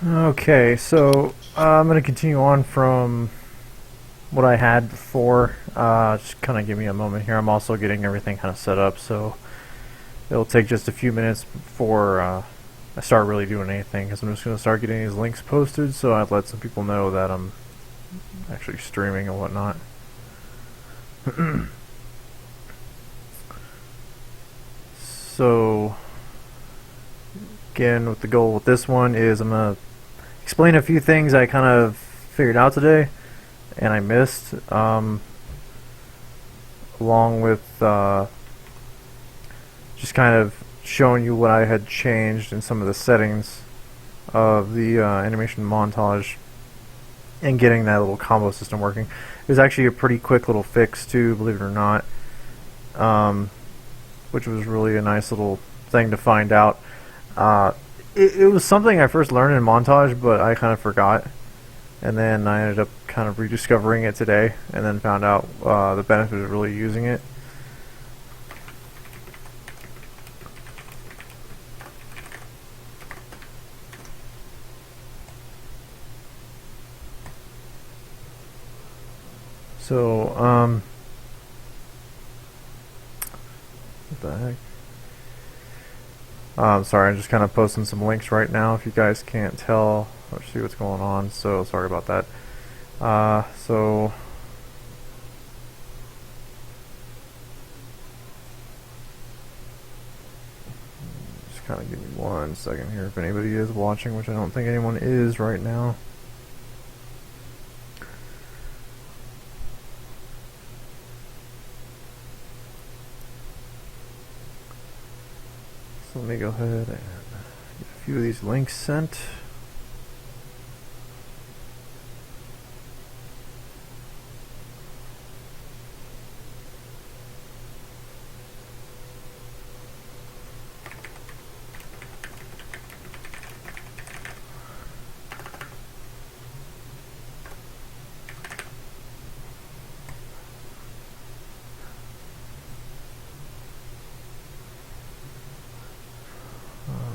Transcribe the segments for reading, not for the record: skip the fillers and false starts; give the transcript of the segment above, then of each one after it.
Okay, so I'm going to continue on from what I had before. Just kind of give me a moment here. I'm also getting everything kind of set up, so it'll take just a few minutes before I start really doing anything, because I'm just going to start getting these links posted, so I'd let some people know that I'm actually streaming and whatnot. So, again, what the goal with this one is I'm going to explain a few things I kind of figured out today and I missed, along with just kind of showing you what I had changed in some of the settings of the animation montage and getting that little combo system working. It was actually a pretty quick little fix too, believe it or not, which was really a nice little thing to find out. It was something I first learned in montage, but I kind of forgot, and then I ended up kind of rediscovering it today, and then found out the benefit of really using it. So, what the heck? Sorry, I'm just kind of posting some links right now. If you guys can't tell or see what's going on, so sorry about that. So just kind of give me 1 second here if anybody is watching, which I don't think anyone is right now. So let me go ahead and get a few of these links sent.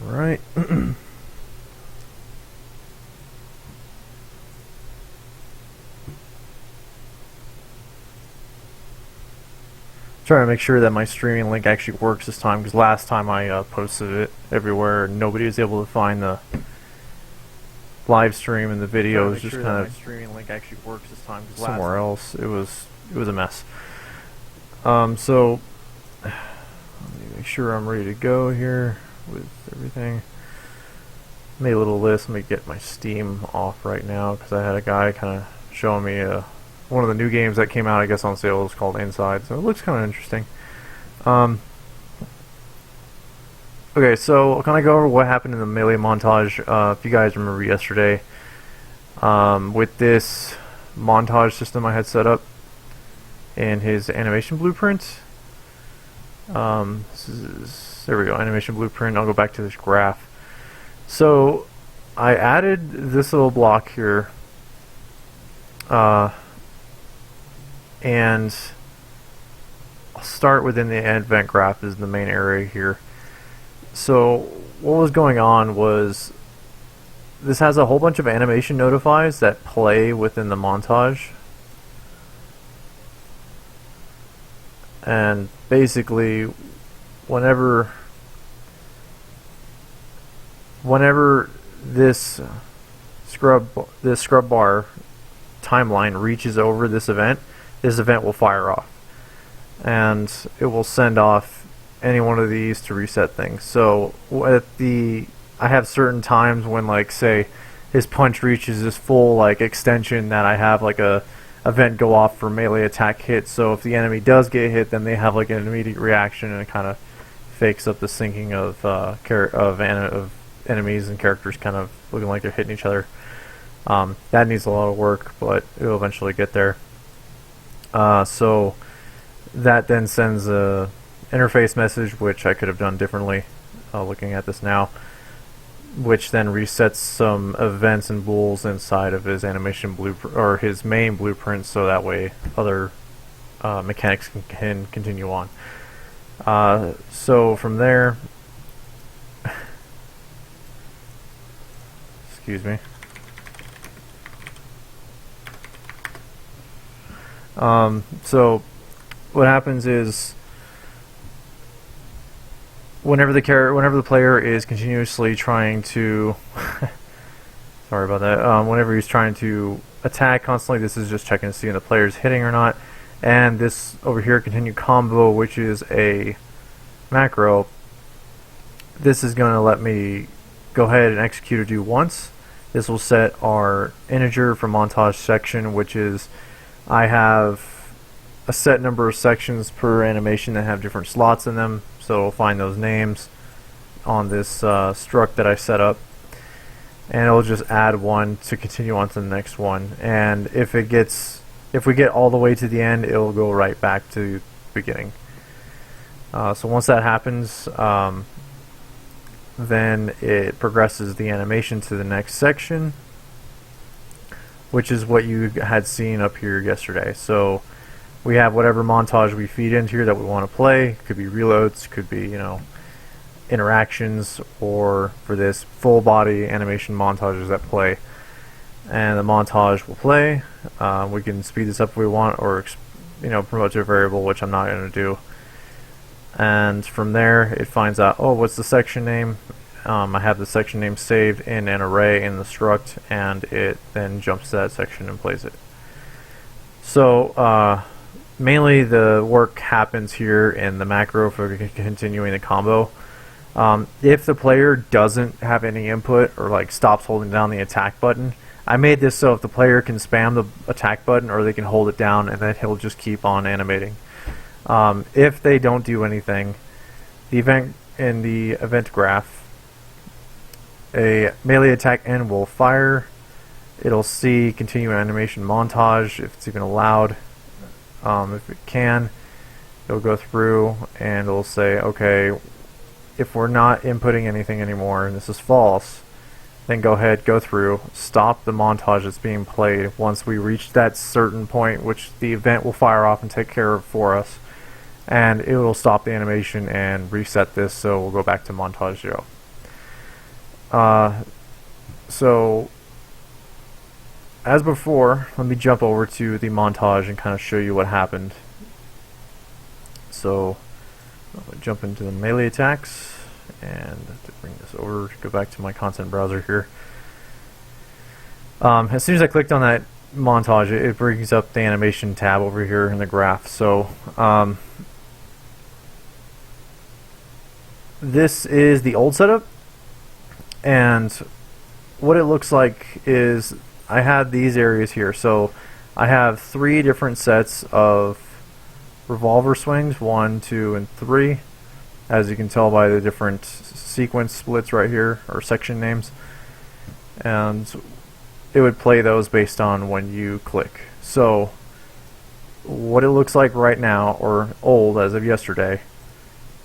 Alright. Trying to make sure that my streaming link actually works this time, because last time I posted it everywhere, nobody was able to find the live stream, and the video was just kind of streaming link actually works this time somewhere else. It was a mess. So let me make sure I'm ready to go here with everything. Made a little list. Let me get my Steam off right now, because I had a guy kind of showing me one of the new games that came out, I guess, on sale. It was called Inside, so it looks kind of interesting. Okay, so I'll kind of go over what happened in the melee montage. If you guys remember yesterday, with this montage system I had set up in his animation blueprint. There we go, animation blueprint. I'll go back to this graph. So I added this little block here, and I'll start within the event graph is the main area here. So what was going on was this has a whole bunch of animation notifies that play within the montage, and basically whenever this scrub bar timeline reaches over this event will fire off, and it will send off any one of these to reset things. So I have certain times when, like, say his punch reaches this full like extension, that I have like a event go off for melee attack hit. So if the enemy does get hit, then they have like an immediate reaction, and it kind of fakes up the syncing of enemies and characters kind of looking like they're hitting each other. That needs a lot of work, but it'll eventually get there. So that then sends a interface message, which I could have done differently looking at this now, which then resets some events and bools inside of his animation blueprint, or his main blueprint, so that way other mechanics can continue on. So from there, Excuse me. So what happens is whenever the player is continuously trying to sorry about that. Whenever he's trying to attack constantly, this is just checking to see if the player's hitting or not. And this over here, continue combo, which is a macro, this is going to let me go ahead and execute or do once. This will set our integer for montage section, which is I have a set number of sections per animation that have different slots in them, so it'll find those names on this struct that I set up, and it'll just add one to continue on to the next one. And if we get all the way to the end, it'll go right back to the beginning. So once that happens, then it progresses the animation to the next section, which is what you had seen up here yesterday. So we have whatever montage we feed into here that we want to play. Could be reloads, could be, you know, interactions, or for this, full body animation montages that play. And the montage will play. We can speed this up if we want, or, you know, promote to a variable, which I'm not going to do. And from there it finds out, oh, what's the section name? I have the section name saved in an array in the struct, and it then jumps to that section and plays it. So mainly the work happens here in the macro for continuing the combo. If the player doesn't have any input or like stops holding down the attack button, I made this so if the player can spam the attack button, or they can hold it down, and then he'll just keep on animating. If they don't do anything, the event in the event graph, a melee attack end will fire. It'll see continue animation montage if it's even allowed. If it can, it'll go through and it'll say, okay, if we're not inputting anything anymore and this is false, then go ahead, go through, stop the montage that's being played. Once we reach that certain point, which the event will fire off and take care of for us, and it will stop the animation and reset this, so we'll go back to montage 0. So as before, let me jump over to the montage and kind of show you what happened. So I'll jump into the melee attacks, and to bring this over, go back to my content browser here. As soon as I clicked on that montage, it brings up the animation tab over here in the graph. So this is the old setup, and what it looks like is I have these areas here. So I have 3 different sets of revolver swings, 1, 2, and 3, as you can tell by the different sequence splits right here, or section names, and it would play those based on when you click. So what it looks like right now, or old as of yesterday,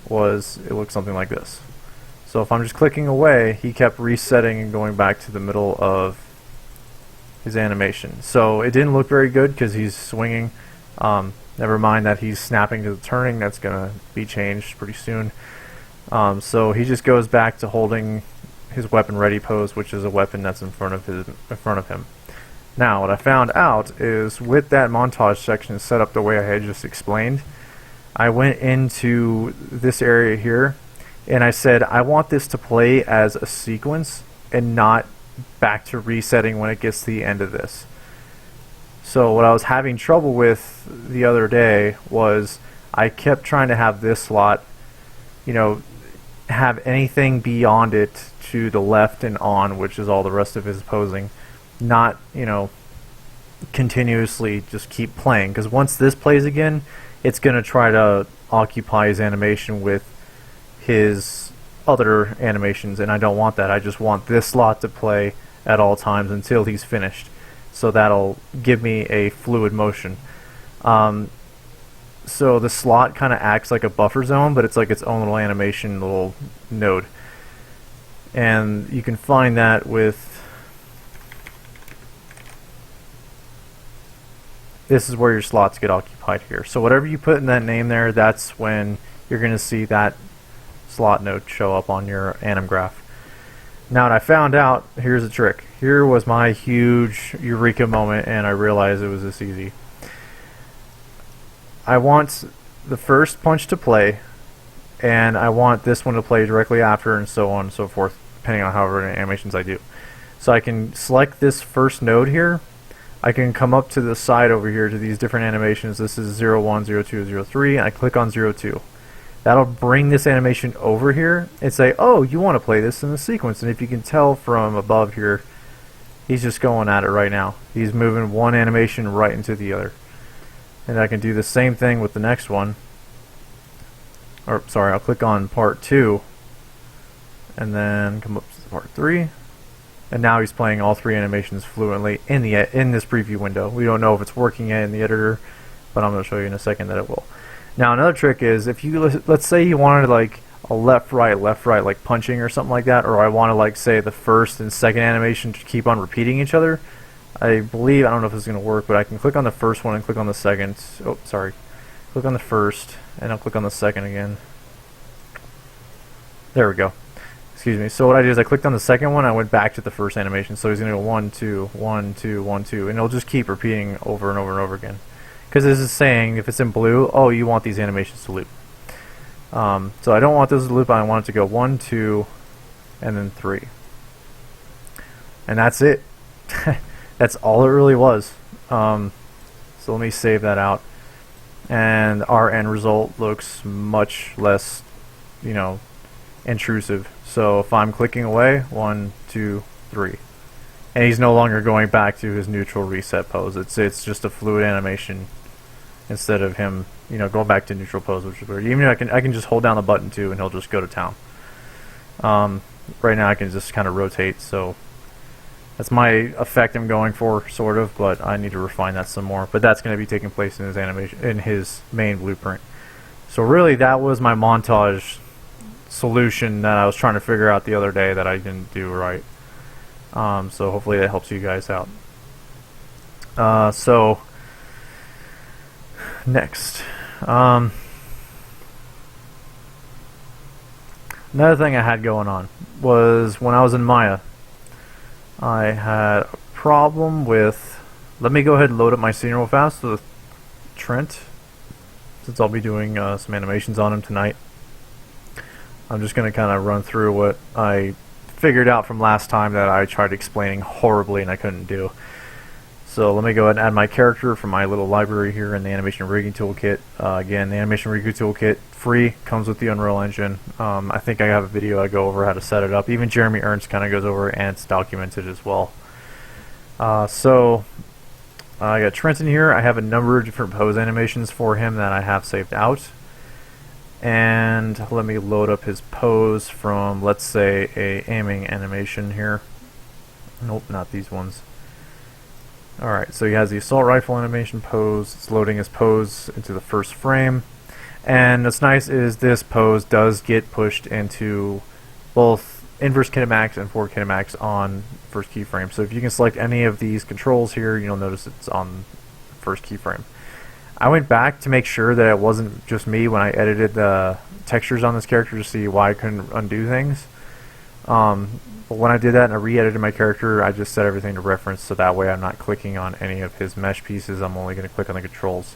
was it looks something like this. So if I'm just clicking away, he kept resetting and going back to the middle of his animation. So it didn't look very good because he's swinging. Never mind that he's snapping to the turning. That's going to be changed pretty soon. So he just goes back to holding his weapon ready pose, which is a weapon that's in front of him. Now, what I found out is with that montage section set up the way I had just explained, I went into this area here and I said I want this to play as a sequence and not back to resetting when it gets to the end of this. So what I was having trouble with the other day was I kept trying to have this slot, you know, have anything beyond it to the left and on, which is all the rest of his posing, not, you know, continuously just keep playing, because once this plays again, it's going to try to occupy his animation with his other animations, and I don't want that. I just want this slot to play at all times until he's finished. So that'll give me a fluid motion. So the slot kind of acts like a buffer zone, but it's like its own little animation, little node. And you can find that with... This is where your slots get occupied here. So whatever you put in that name there, that's when you're going to see that slot node show up on your anim graph. Now that I found out, here's the trick. Here was my huge eureka moment, and I realized it was this easy. I want the first punch to play, and I want this one to play directly after, and so on and so forth, depending on however many animations I do. So I can select this first node here. I can come up to the side over here to these different animations. This is 0, 1, 0, 2, 0, 3, and I click on 0, 2. That'll bring this animation over here and say, oh, you want to play this in the sequence. And if you can tell from above here, he's just going at it right now. He's moving one animation right into the other. And I can do the same thing with the next one. Or, sorry, I'll click on part 2 and then come up to part 3. And now he's playing all 3 animations fluently in this preview window. We don't know if it's working yet in the editor, but I'm going to show you in a second that it will. Now another trick is if you let's say you wanted like a left right like punching or something like that, or I want to like say the first and second animation to keep on repeating each other. I don't know if this is going to work, but I can click on the first one and click on the second. Oh, sorry. Click on the first and I'll click on the second again. There we go. Excuse me. So what I did is I clicked on the second one, I went back to the first animation. So he's going to go 1, 2, 1, 2, 1, 2, and it'll just keep repeating over and over and over again. Because this is saying, if it's in blue, oh, you want these animations to loop. So I don't want those to loop, I want it to go 1, 2, and then 3. And that's it. That's all it really was. So let me save that out. And our end result looks much less, intrusive. So if I'm clicking away, 1, 2, 3. And he's no longer going back to his neutral reset pose. It's just a fluid animation instead of him, going back to neutral pose, which is weird. Even I can just hold down the button too, and he'll just go to town. Right now I can just kind of rotate, so that's my effect I'm going for, sort of, but I need to refine that some more. But that's going to be taking place in his animation, in his main blueprint. So really, that was my montage solution that I was trying to figure out the other day that I didn't do right. So hopefully that helps you guys out. So next, another thing I had going on was when I was in Maya, I had a problem with. Let me go ahead and load up my scene real fast with Trent, since I'll be doing some animations on him tonight. I'm just going to kind of run through what I figured out from last time that I tried explaining horribly and I couldn't do. So let me go ahead and add my character from my little library here in the animation rigging toolkit. Again, the animation rigging toolkit, free, comes with the Unreal Engine. I think I have a video I go over how to set it up. Even Jeremy Ernst kind of goes over it, and it's documented as well. So I got Trent in here. I have a number of different pose animations for him that I have saved out. And let me load up his pose from, let's say, a aiming animation here. Nope, not these ones. Alright, so he has the assault rifle animation pose. It's loading his pose into the first frame. And what's nice is this pose does get pushed into both inverse kinemax and forward kinemax on first keyframe. So if you can select any of these controls here, you'll notice it's on first keyframe. I went back to make sure that it wasn't just me when I edited the textures on this character to see why I couldn't undo things. But when I did that and I re-edited my character, I just set everything to reference, so that way I'm not clicking on any of his mesh pieces. I'm only going to click on the controls.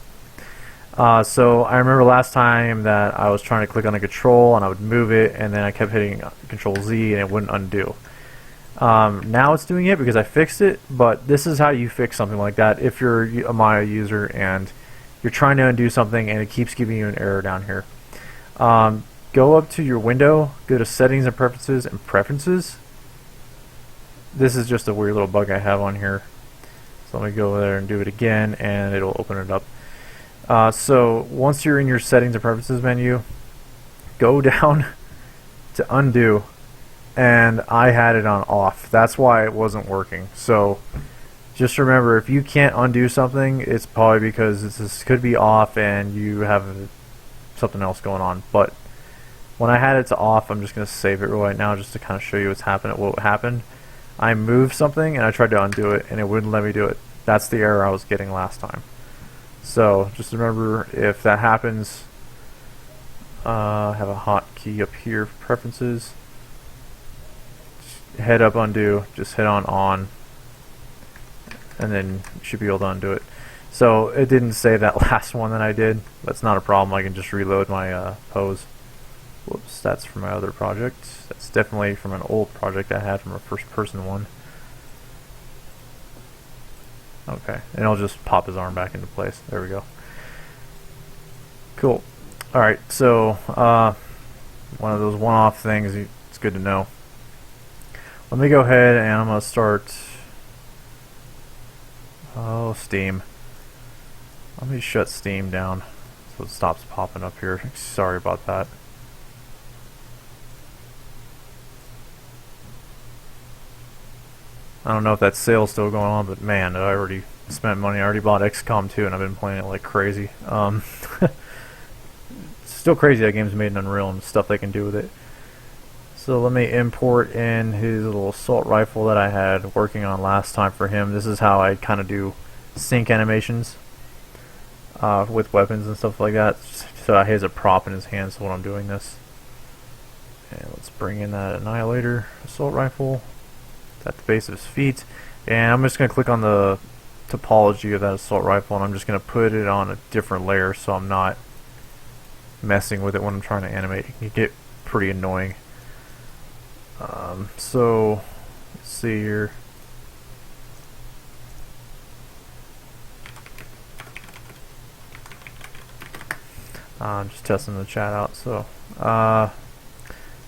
So I remember last time that I was trying to click on a control and I would move it, and then I kept hitting Control Z and it wouldn't undo. Now it's doing it because I fixed it, but this is how you fix something like that if you're a Maya user and you're trying to undo something and it keeps giving you an error down here. Go up to your window, go to Settings and Preferences. This is just a weird little bug I have on here. So let me go over there and do it again, and it'll open it up. So once you're in your Settings and Preferences menu, go down to Undo, and I had it on off. That's why it wasn't working. So just remember, if you can't undo something, it's probably because this could be off and you have something else going on. But when I had it to off, I'm just going to save it right now just to kind of show you what happened. I moved something and I tried to undo it and it wouldn't let me do it. That's the error I was getting last time. So just remember, if that happens, I have a hotkey up here for preferences. head up undo, just hit on, and then you should be able to undo it. So it didn't say that last one that I did. That's not a problem. I can just reload my pose. Whoops, that's from my other project. That's definitely from an old project I had from a first person one. Okay, and I'll just pop his arm back into place. There we go. Cool. Alright, so one of those one-off things, it's good to know. Let me go ahead and I'm going to start... Oh, Steam. Let me shut Steam down so it stops popping up here. Sorry about that. I don't know if that sale's still going on, but man, I already spent money. I already bought XCOM 2 and I've been playing it like crazy. It's still crazy that game's made in Unreal and stuff they can do with it. So let me import in his little assault rifle that I had working on last time for him. This is how I kind of do sync animations with weapons and stuff like that. So he has a prop in his hand so when I'm doing this. And let's bring in that Annihilator assault rifle at the base of his feet. And I'm just going to click on the topology of that assault rifle and I'm just going to put it on a different layer so I'm not messing with it when I'm trying to animate. It can get pretty annoying. So let's see here. I'm just testing the chat out. So I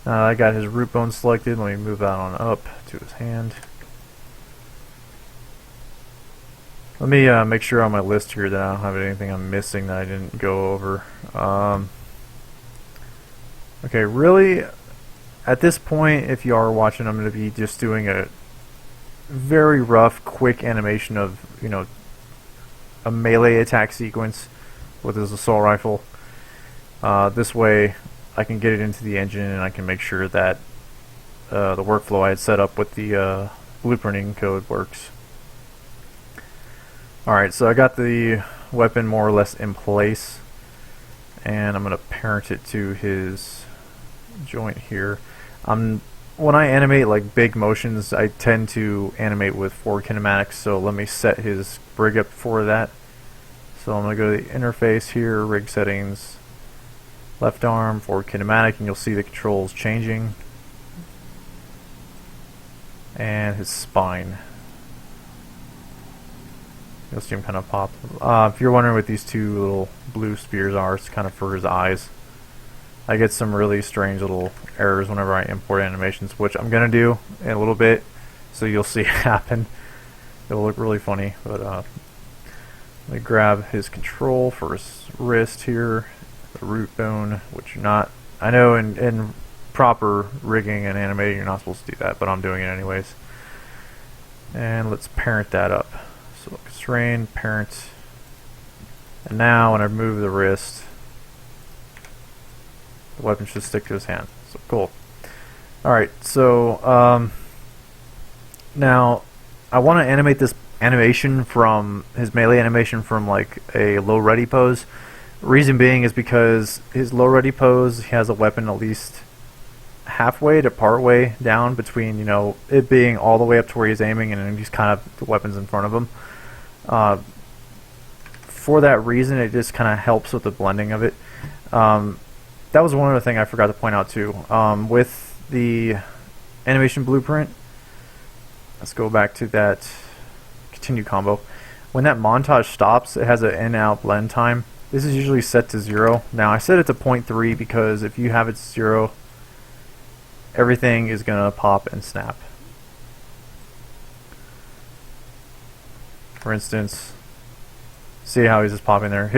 got his root bone selected. Let me move that on up to his hand. Let me make sure on my list here that I don't have anything I'm missing that I didn't go over. Okay, really, at this point, if you are watching, I'm going to be just doing a very rough, quick animation of, a melee attack sequence with his assault rifle. This way, I can get it into the engine and I can make sure that the workflow I had set up with the blueprinting code works. Alright, so I got the weapon more or less in place, and I'm going to parent it to his joint here. When I animate like big motions, I tend to animate with forward kinematics, so let me set his rig up for that. So I'm going to go to the interface here, rig settings, left arm, forward kinematic, and you'll see the controls changing. And his spine. You'll see him kind of pop. If you're wondering what these two little blue spears are, it's kind of for his eyes. I get some really strange little errors whenever I import animations, which I'm going to do in a little bit, so you'll see it happen. It'll look really funny, but let me grab his control for his wrist here, the root bone, which you're not... I know in proper rigging and animating you're not supposed to do that, but I'm doing it anyways. And let's parent that up. So constrain, parent, and now when I move the wrist, the weapon should stick to his hand. So cool. Alright, so now I want to animate this animation from his melee animation from like a low ready pose. Reason being is because his low ready pose, he has a weapon at least halfway to part way down between, it being all the way up to where he's aiming and then he's kind of the weapons in front of him. For that reason, it just kind of helps with the blending of it. That was one other thing I forgot to point out too. With the animation blueprint, let's go back to that continue combo. When that montage stops, it has an in-out blend time. This is usually set to 0. Now I set it to 0.3 because if you have it 0, everything is going to pop and snap. For instance, see how he's just popping there.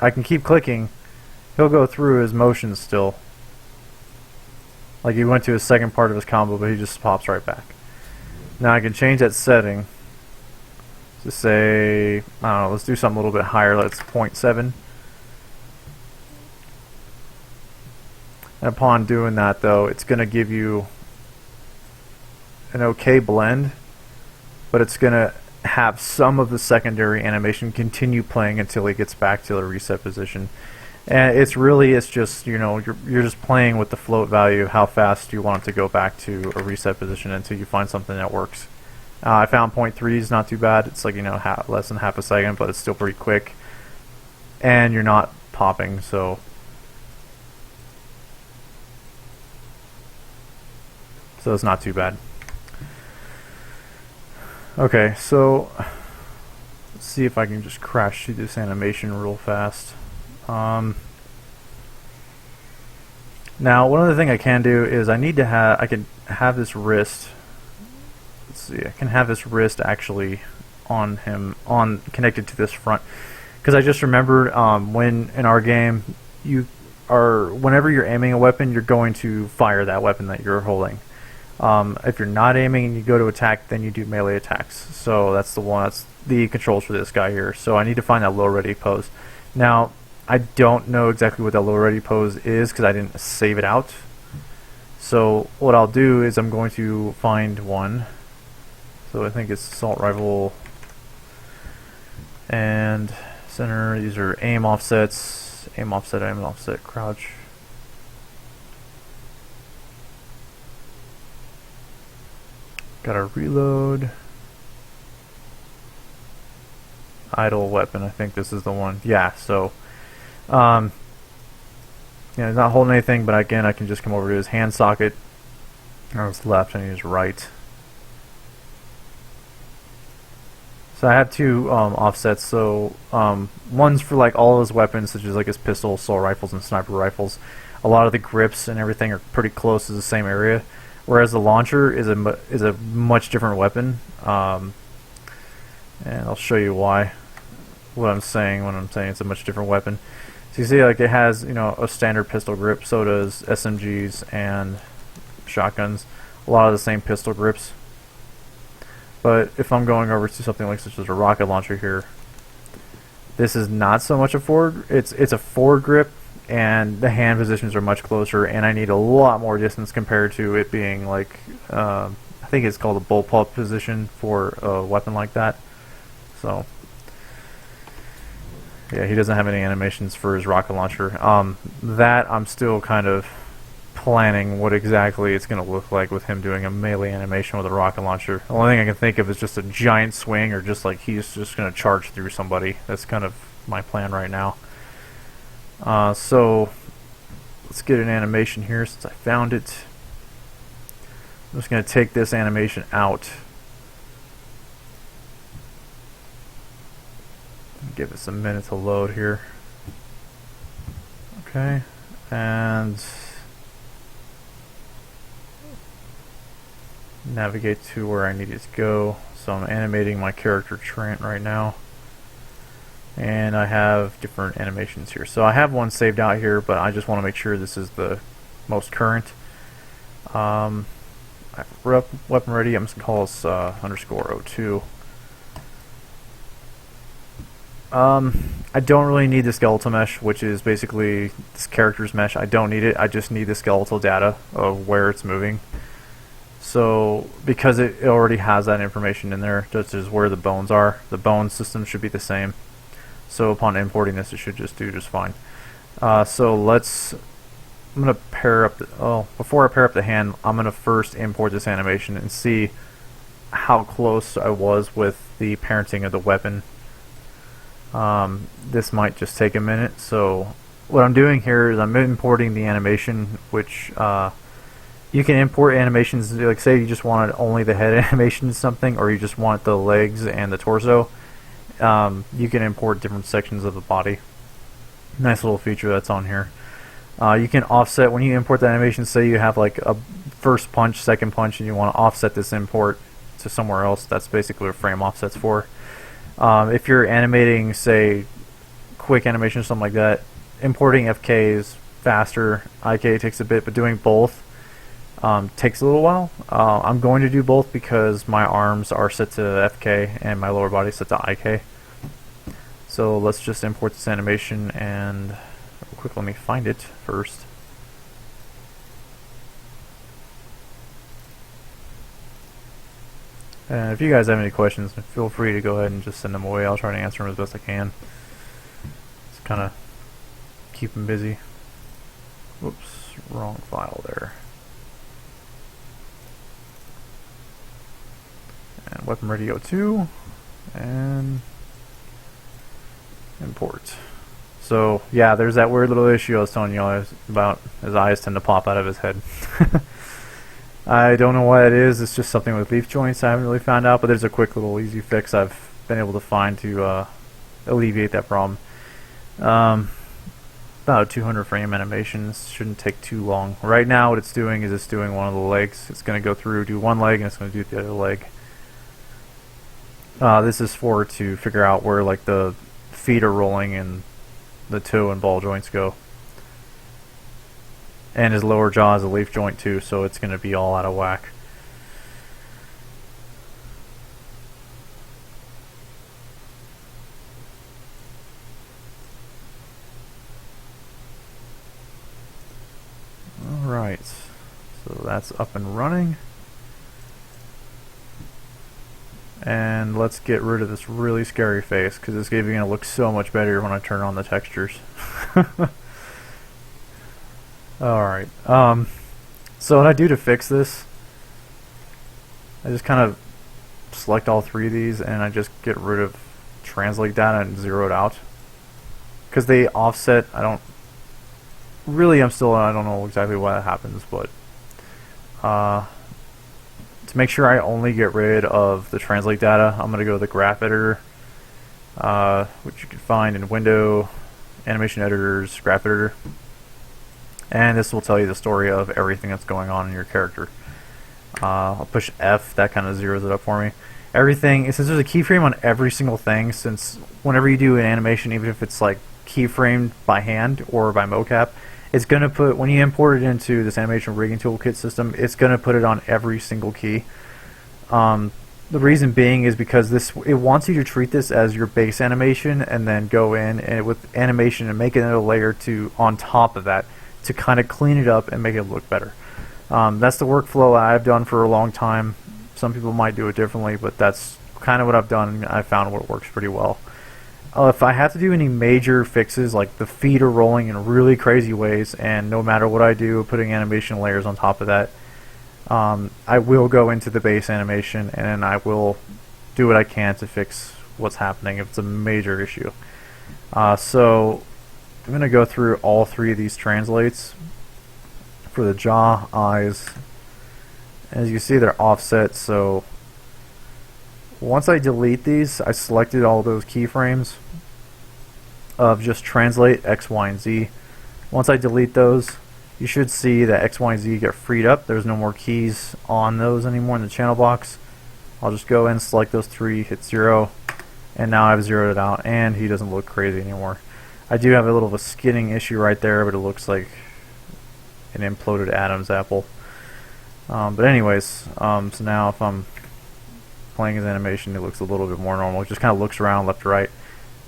I can keep clicking, he'll go through his motions still. Like he went to his second part of his combo, but he just pops right back. Now I can change that setting to say, I don't know, let's do something a little bit higher, let's 0.7. And upon doing that though, it's going to give you an okay blend, but it's going to have some of the secondary animation continue playing until he gets back to the reset position. And it's just, you know, you're just playing with the float value, how fast you want it to go back to a reset position until you find something that works. I found 0.3 is not too bad. It's like, you know, less than half a second, but it's still pretty quick. And you're not popping, so it's not too bad. Okay, so let's see if I can just crash through this animation real fast. Now, one other thing I can do is I can have this wrist. Let's see, I can have this wrist actually on him, connected to this front, because I just remembered when in our game whenever you're aiming a weapon, you're going to fire that weapon that you're holding. If you're not aiming and you go to attack, then you do melee attacks. So that's the controls for this guy here. So I need to find that low ready pose. Now, I don't know exactly what that low ready pose is because I didn't save it out. So what I'll do is I'm going to find one. So I think it's assault rifle and center. These are aim offsets, aim offset, crouch. Gotta reload. Idle weapon, I think this is the one. Yeah, so yeah, he's not holding anything, but again I can just come over to his hand socket on his left and his right. So I have two offsets, so one's for like all of his weapons, such as like his pistol, assault rifles, and sniper rifles. A lot of the grips and everything are pretty close to the same area, whereas the launcher is a much different weapon. And I'll show you why. What I'm saying when I'm saying it's a much different weapon. So you see, like, it has, you know, a standard pistol grip. So does SMGs and shotguns. A lot of the same pistol grips. But if I'm going over to something like such as a rocket launcher here, this is not so much a forward. It's a forward grip, and the hand positions are much closer, and I need a lot more distance compared to it being like I think it's called a bullpup position for a weapon like that. So yeah, he doesn't have any animations for his rocket launcher. That I'm still kind of planning what exactly it's going to look like with him doing a melee animation with a rocket launcher. The only thing I can think of is just a giant swing, or just like he's just going to charge through somebody. That's kind of my plan right now. So let's get an animation here since I found it. I'm just going to take this animation out. Give us a minute to load here. Okay, and navigate to where I need it to go. So I'm animating my character Trent right now, and I have different animations here. So I have one saved out here, but I just want to make sure this is the most current. Weapon ready. I'm just gonna call this _02. I don't really need the skeletal mesh, which is basically this character's mesh. I don't need it. I just need the skeletal data of where it's moving. So because it already has that information in there, just as where the bones are, the bone system should be the same. So upon importing this, it should just do just fine. So I'm gonna pair up before I pair up the hand, I'm gonna first import this animation and see how close I was with the parenting of the weapon. This might just take a minute. So what I'm doing here is I'm importing the animation, which you can import animations, like say you just wanted only the head animation to something, or you just want the legs and the torso. You can import different sections of the body. Nice little feature that's on here. You can offset when you import the animation. Say you have like a first punch, second punch, and you want to offset this import to somewhere else. That's basically what frame offset's for. If you're animating, say, quick animation or something like that, importing FK is faster. IK takes a bit, but doing both takes a little while. I'm going to do both because my arms are set to FK and my lower body is set to IK. So let's just import this animation, and real quick, let me find it first. And if you guys have any questions, feel free to go ahead and just send them away. I'll try to answer them as best I can. It's kind of keep him busy. Whoops, wrong file there. And weapon radio 2, and import. So yeah, there's that weird little issue I was telling you about. His eyes tend to pop out of his head. I don't know what it is. It's just something with leaf joints. I haven't really found out, but there's a quick little easy fix I've been able to find to alleviate that problem. About 200 frame animations, shouldn't take too long. Right now what it's doing is it's doing one of the legs. It's going to go through, do one leg, and it's going to do the other leg. This is to figure out where like the feet are rolling and the toe and ball joints go. And his lower jaw is a leaf joint too, so it's going to be all out of whack. Alright, so that's up and running. And let's get rid of this really scary face, because it's going to look so much better when I turn on the textures. Alright, so what I do to fix this, I just kind of select all three of these and I just get rid of translate data and zero it out. Because they offset, I don't know exactly why that happens, but to make sure I only get rid of the translate data, I'm going to go to the graph editor, which you can find in Window, Animation Editors, Graph Editor. And this will tell you the story of everything that's going on in your character. I'll push F, that kind of zeroes it up for me. Everything, since there's a keyframe on every single thing, since whenever you do an animation, even if it's like keyframed by hand or by mocap, it's going to put, when you import it into this animation rigging toolkit system, it's going to put it on every single key. The reason being is because it wants you to treat this as your base animation and then go in and with animation and make another layer on top of that to kind of clean it up and make it look better. That's the workflow I've done for a long time. Some people might do it differently, but that's kind of what I've done, and I found what works pretty well. If I have to do any major fixes, like the feet are rolling in really crazy ways, and no matter what I do, putting animation layers on top of that, I will go into the base animation and I will do what I can to fix what's happening if it's a major issue. So I'm going to go through all three of these translates for the jaw, eyes. As you see, they're offset, so once I delete these, I selected all those keyframes of just translate X, Y, and Z. Once I delete those, you should see that X, Y, and Z get freed up. There's no more keys on those anymore in the channel box. I'll just go in, select those three, hit 0, and now I've zeroed it out, and he doesn't look crazy anymore. I do have a little of a skinning issue right there, but it looks like an imploded Adam's apple. But anyways, so now if I'm playing his animation, it looks a little bit more normal. It just kind of looks around left to right.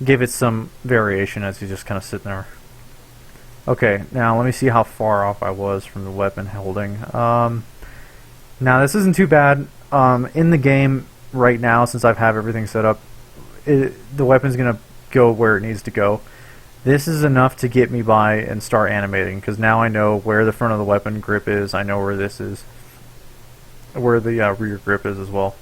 Give it some variation as he's just kind of sitting there. Okay, now let me see how far off I was from the weapon holding. Now this isn't too bad. In the game right now, since I have everything set up, the weapon's going to go where it needs to go. This is enough to get me by and start animating, because now I know where the front of the weapon grip is. I know where this is, where the rear grip is as well.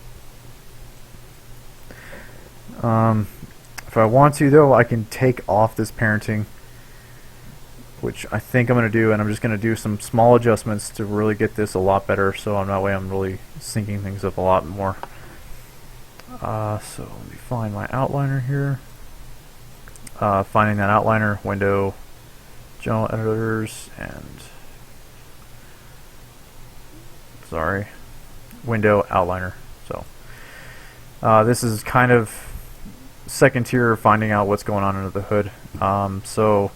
If I want to, though, I can take off this parenting, which I think I'm going to do, and I'm just going to do some small adjustments to really get this a lot better, so on that way I'm really syncing things up a lot more. So let me find my outliner here. Finding that outliner, Window, General Editors, and Window Outliner. So this is kind of second tier, finding out what's going on under the hood. So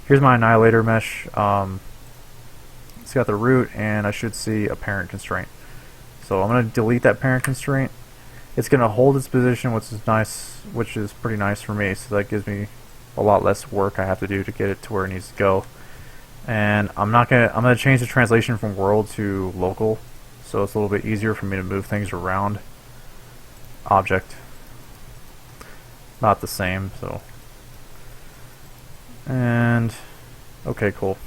here's my annihilator mesh. It's got the root, and I should see a parent constraint. So I'm going to delete that parent constraint. It's going to hold its position, which is nice, which is pretty nice for me. So that gives me a lot less work I have to do to get it to where it needs to go. And I'm gonna change the translation from world to local, so it's a little bit easier for me to move things around. Object, not the same. So, and Okay, cool.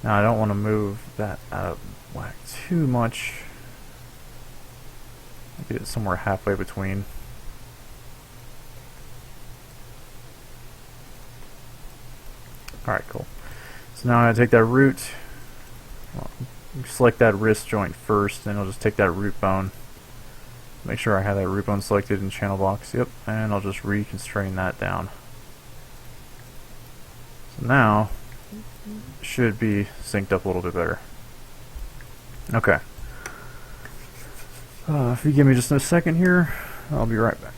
Now I don't want to move that out of whack too much. I'll get it somewhere halfway between. Alright, cool. So now I'm going to take that root, select that wrist joint first, and I'll just take that root bone. Make sure I have that root bone selected in channel box. Yep, and I'll just reconstrain that down. So now, should be synced up a little bit better. Okay. If you give me just a second here, I'll be right back.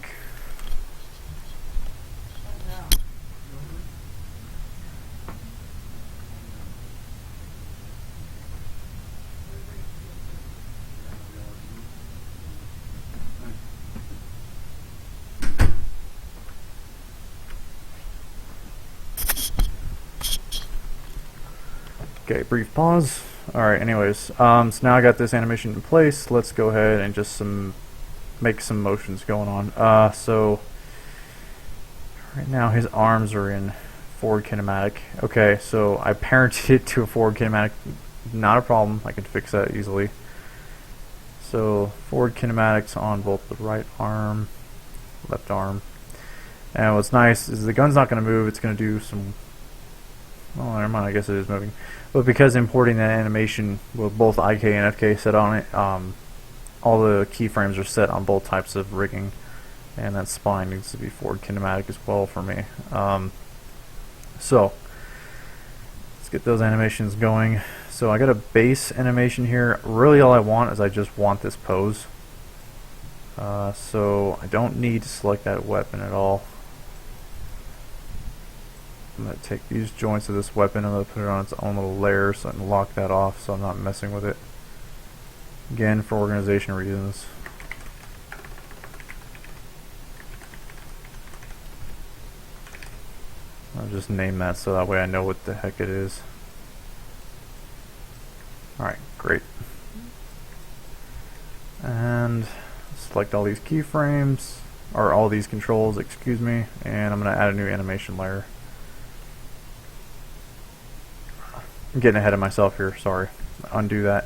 Okay, brief pause. Alright, anyways, so now I got this animation in place. Let's go ahead and just make some motions going on. So right now his arms are in forward kinematic. Okay, so I parented it to a forward kinematic. Not a problem. I can fix that easily. So forward kinematics on both the right arm, left arm. And what's nice is the gun's not going to move. It's going to do some... Oh, never mind. I guess it is moving. But because importing that animation with both IK and FK set on it, all the keyframes are set on both types of rigging, and that spine needs to be forward kinematic as well for me. So let's get those animations going. So I got a base animation here. Really all I want is I just want this pose. So I don't need to select that weapon at all. I'm going to take these joints of this weapon, I'm going to put it on its own little layer so I can lock that off so I'm not messing with it. Again, for organization reasons. I'll just name that so that way I know what the heck it is. Alright, great. And select all these keyframes, or all these controls, excuse me, and I'm going to add a new animation layer. I'm getting ahead of myself here, sorry. Undo that.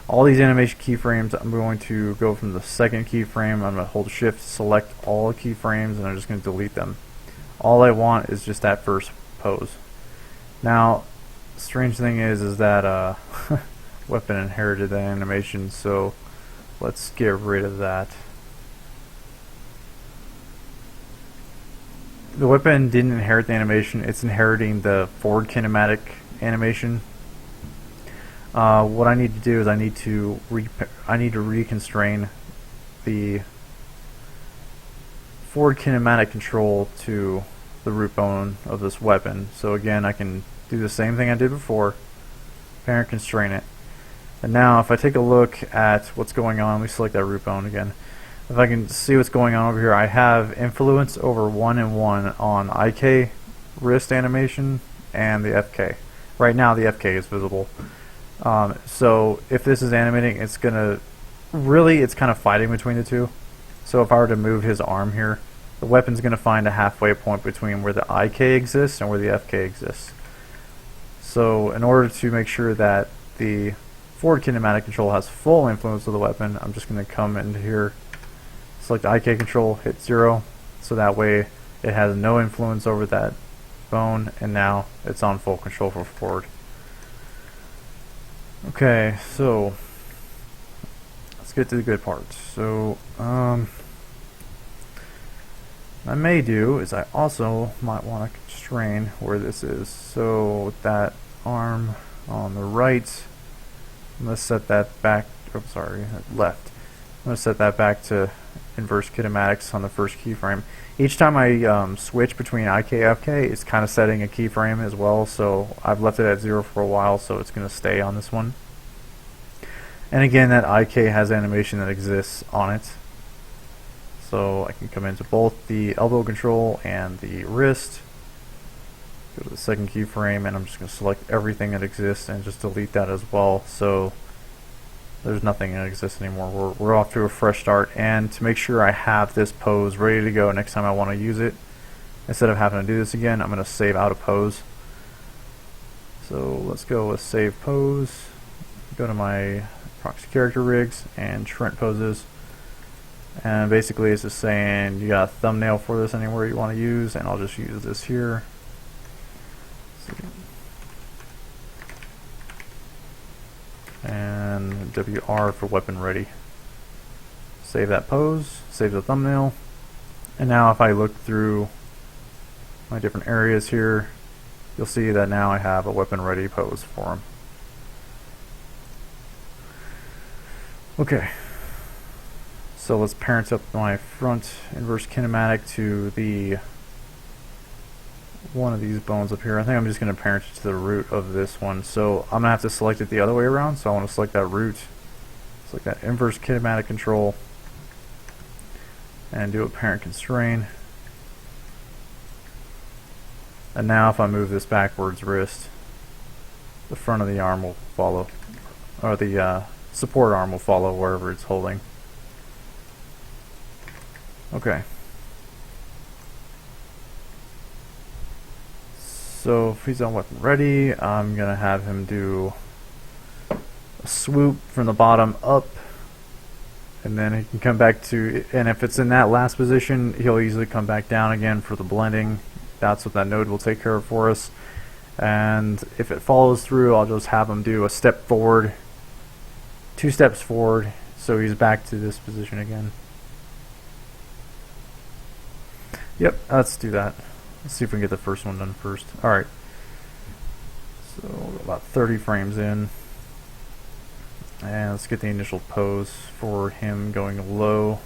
All these animation keyframes, I'm going to go from the second keyframe, I'm going to hold shift, select all the keyframes, and I'm just going to delete them. All I want is just that first pose. Now, strange thing is that weapon inherited that animation, so let's get rid of that. The weapon didn't inherit the animation, it's inheriting the forward kinematic animation. What I need to do is I need to reconstrain the forward kinematic control to the root bone of this weapon. So again, I can do the same thing I did before, parent constrain it. And now if I take a look at what's going on, let me select that root bone again. If I can see what's going on over here, I have influence over 1 and 1 on IK wrist animation and the FK. Right now the FK is visible. So if this is animating, it's gonna really, it's kind of fighting between the two. So if I were to move his arm here, the weapon's gonna find a halfway point between where the IK exists and where the FK exists. So in order to make sure that the forward kinematic control has full influence of the weapon, I'm just gonna come into here, select IK control, hit 0, so that way it has no influence over that bone, and now it's on full control for forward. Okay, so let's get to the good part. So what I may do is I also might want to constrain where this is. So with that arm on the right, I'm going to set that back, oops, sorry, left. I'm going to set that back to inverse kinematics on the first keyframe. Each time I switch between IK and FK, it's kind of setting a keyframe as well, so I've left it at 0 for a while, so it's going to stay on this one. And again, that IK has animation that exists on it. So I can come into both the elbow control and the wrist, go to the second keyframe, and I'm just going to select everything that exists and just delete that as well. So there's nothing that exists anymore. We're off to a fresh start, and to make sure I have this pose ready to go next time I want to use it, instead of having to do this again, I'm going to save out a pose. So let's go with save pose, go to my proxy character rigs and Trent poses, and basically it's just saying you got a thumbnail for this anywhere you want to use, and I'll just use this here. And WR for weapon ready. Save that pose, save the thumbnail, and now if I look through my different areas here, you'll see that now I have a weapon ready pose for him. Okay, so let's parent up my front inverse kinematic to the one of these bones up here. I think I'm just going to parent it to the root of this one. So I'm going to have to select it the other way around. So I want to select that root, select that inverse kinematic control, and do a parent constrain. And now if I move this backwards wrist, the front of the arm will follow, or the support arm will follow wherever it's holding. Okay. So if he's on weapon ready, I'm going to have him do a swoop from the bottom up, and then he can come back to, and if it's in that last position, he'll easily come back down again for the blending. That's what that node will take care of for us. And if it follows through, I'll just have him do a step forward, 2 steps forward, so he's back to this position again. Yep, let's do that. Let's see if we can get the first one done first. Alright. So about 30 frames in. And let's get the initial pose for him going low.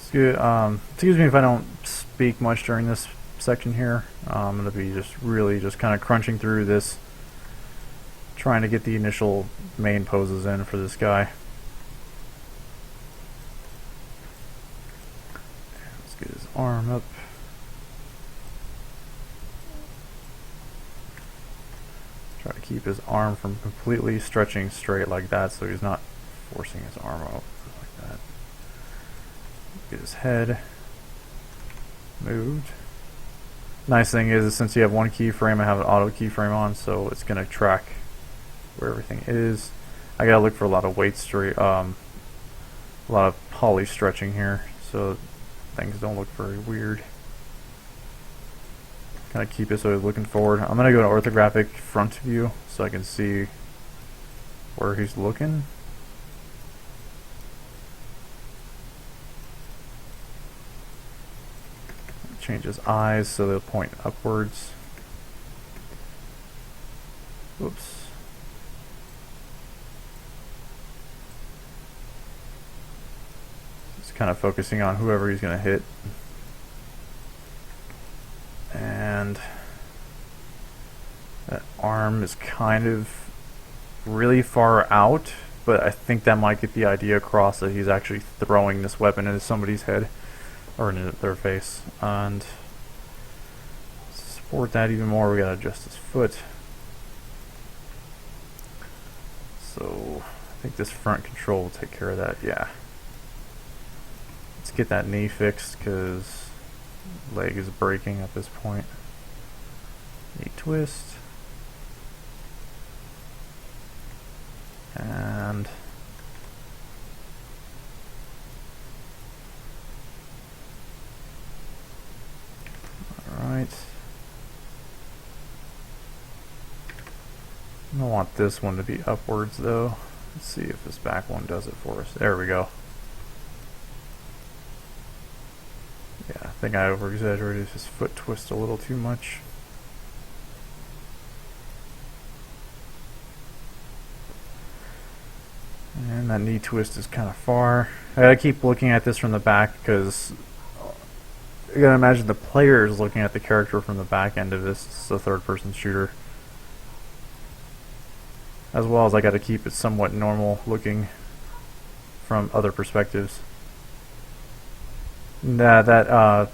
Excuse me if I don't speak much during this section here. I'm going to be just kind of crunching through this, trying to get the initial main poses in for this guy. Let's get his arm up. Try to keep his arm from completely stretching straight like that, so he's not forcing his arm out like that. Get his head moved. Nice thing is since you have one keyframe, I have an auto keyframe on, so it's going to track where everything is. I gotta look for a lot of weight straight, a lot of poly stretching here, so things don't look very weird. Kind of keep it so he's looking forward. I'm going to go to orthographic front view so I can see where he's looking. Change his eyes so they'll point upwards. Whoops. Just kind of focusing on whoever he's going to hit. And that arm is kind of really far out, but I think that might get the idea across that he's actually throwing this weapon into somebody's head or into their face. And to support that even more, we gotta adjust his foot. So I think this front control will take care of that. Yeah. Let's get that knee fixed because leg is breaking at this point. Knee twist. And alright. I don't want this one to be upwards though. Let's see if this back one does it for us. There we go. Yeah, I think I over exaggerated his foot twist a little too much. And that knee twist is kind of far. I gotta keep looking at this from the back because you gotta imagine the player is looking at the character from the back end of this. It's a third-person shooter. As well as I gotta keep it somewhat normal looking from other perspectives. That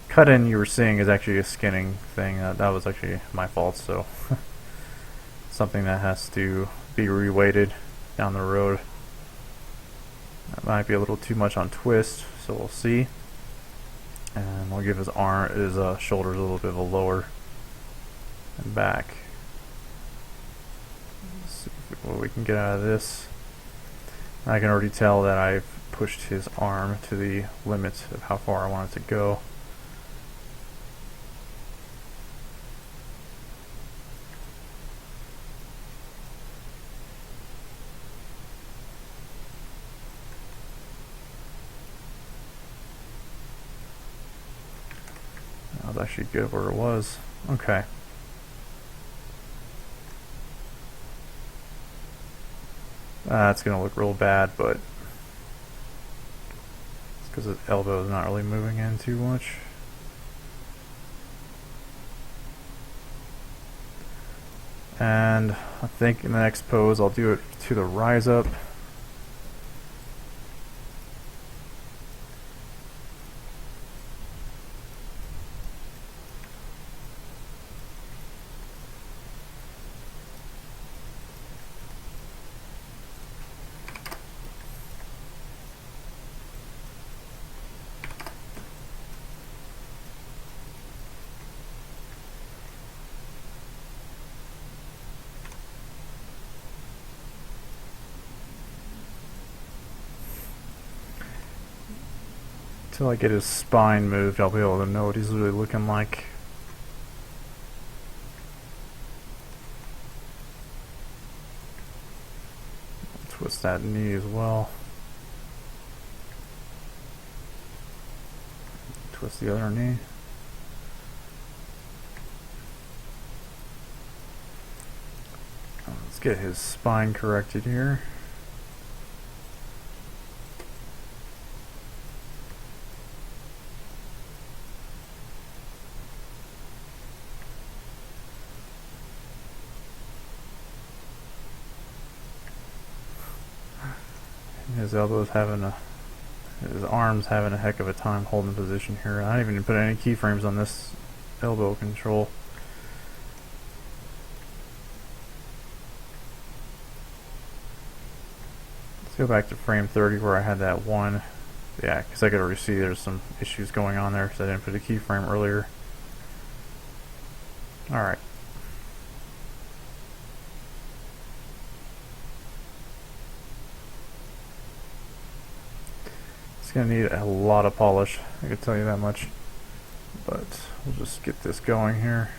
cut in you were seeing is actually a skinning thing. That was actually my fault, so something that has to be reweighted down the road. That might be a little too much on twist, so we'll see. And we'll give his shoulders a little bit of a lower and back. Let's see what we can get out of this. I can already tell that I've pushed his arm to the limit of how far I want it to go. That was actually good where it was. Okay. It's going to look real bad, but it's because his elbow is not really moving in too much. And I think in the next pose I'll do it to the rise up. Until I get his spine moved, I'll be able to know what he's really looking like. Twist that knee as well. Twist the other knee. Let's get his spine corrected here. His his arm's having a heck of a time holding position here. I didn't even put any keyframes on this elbow control. Let's go back to frame 30 where I had that one. Yeah, because I could already see there's some issues going on there because I didn't put a keyframe earlier. Alright. It's going to need a lot of polish, I can tell you that much. But we'll just get this going here.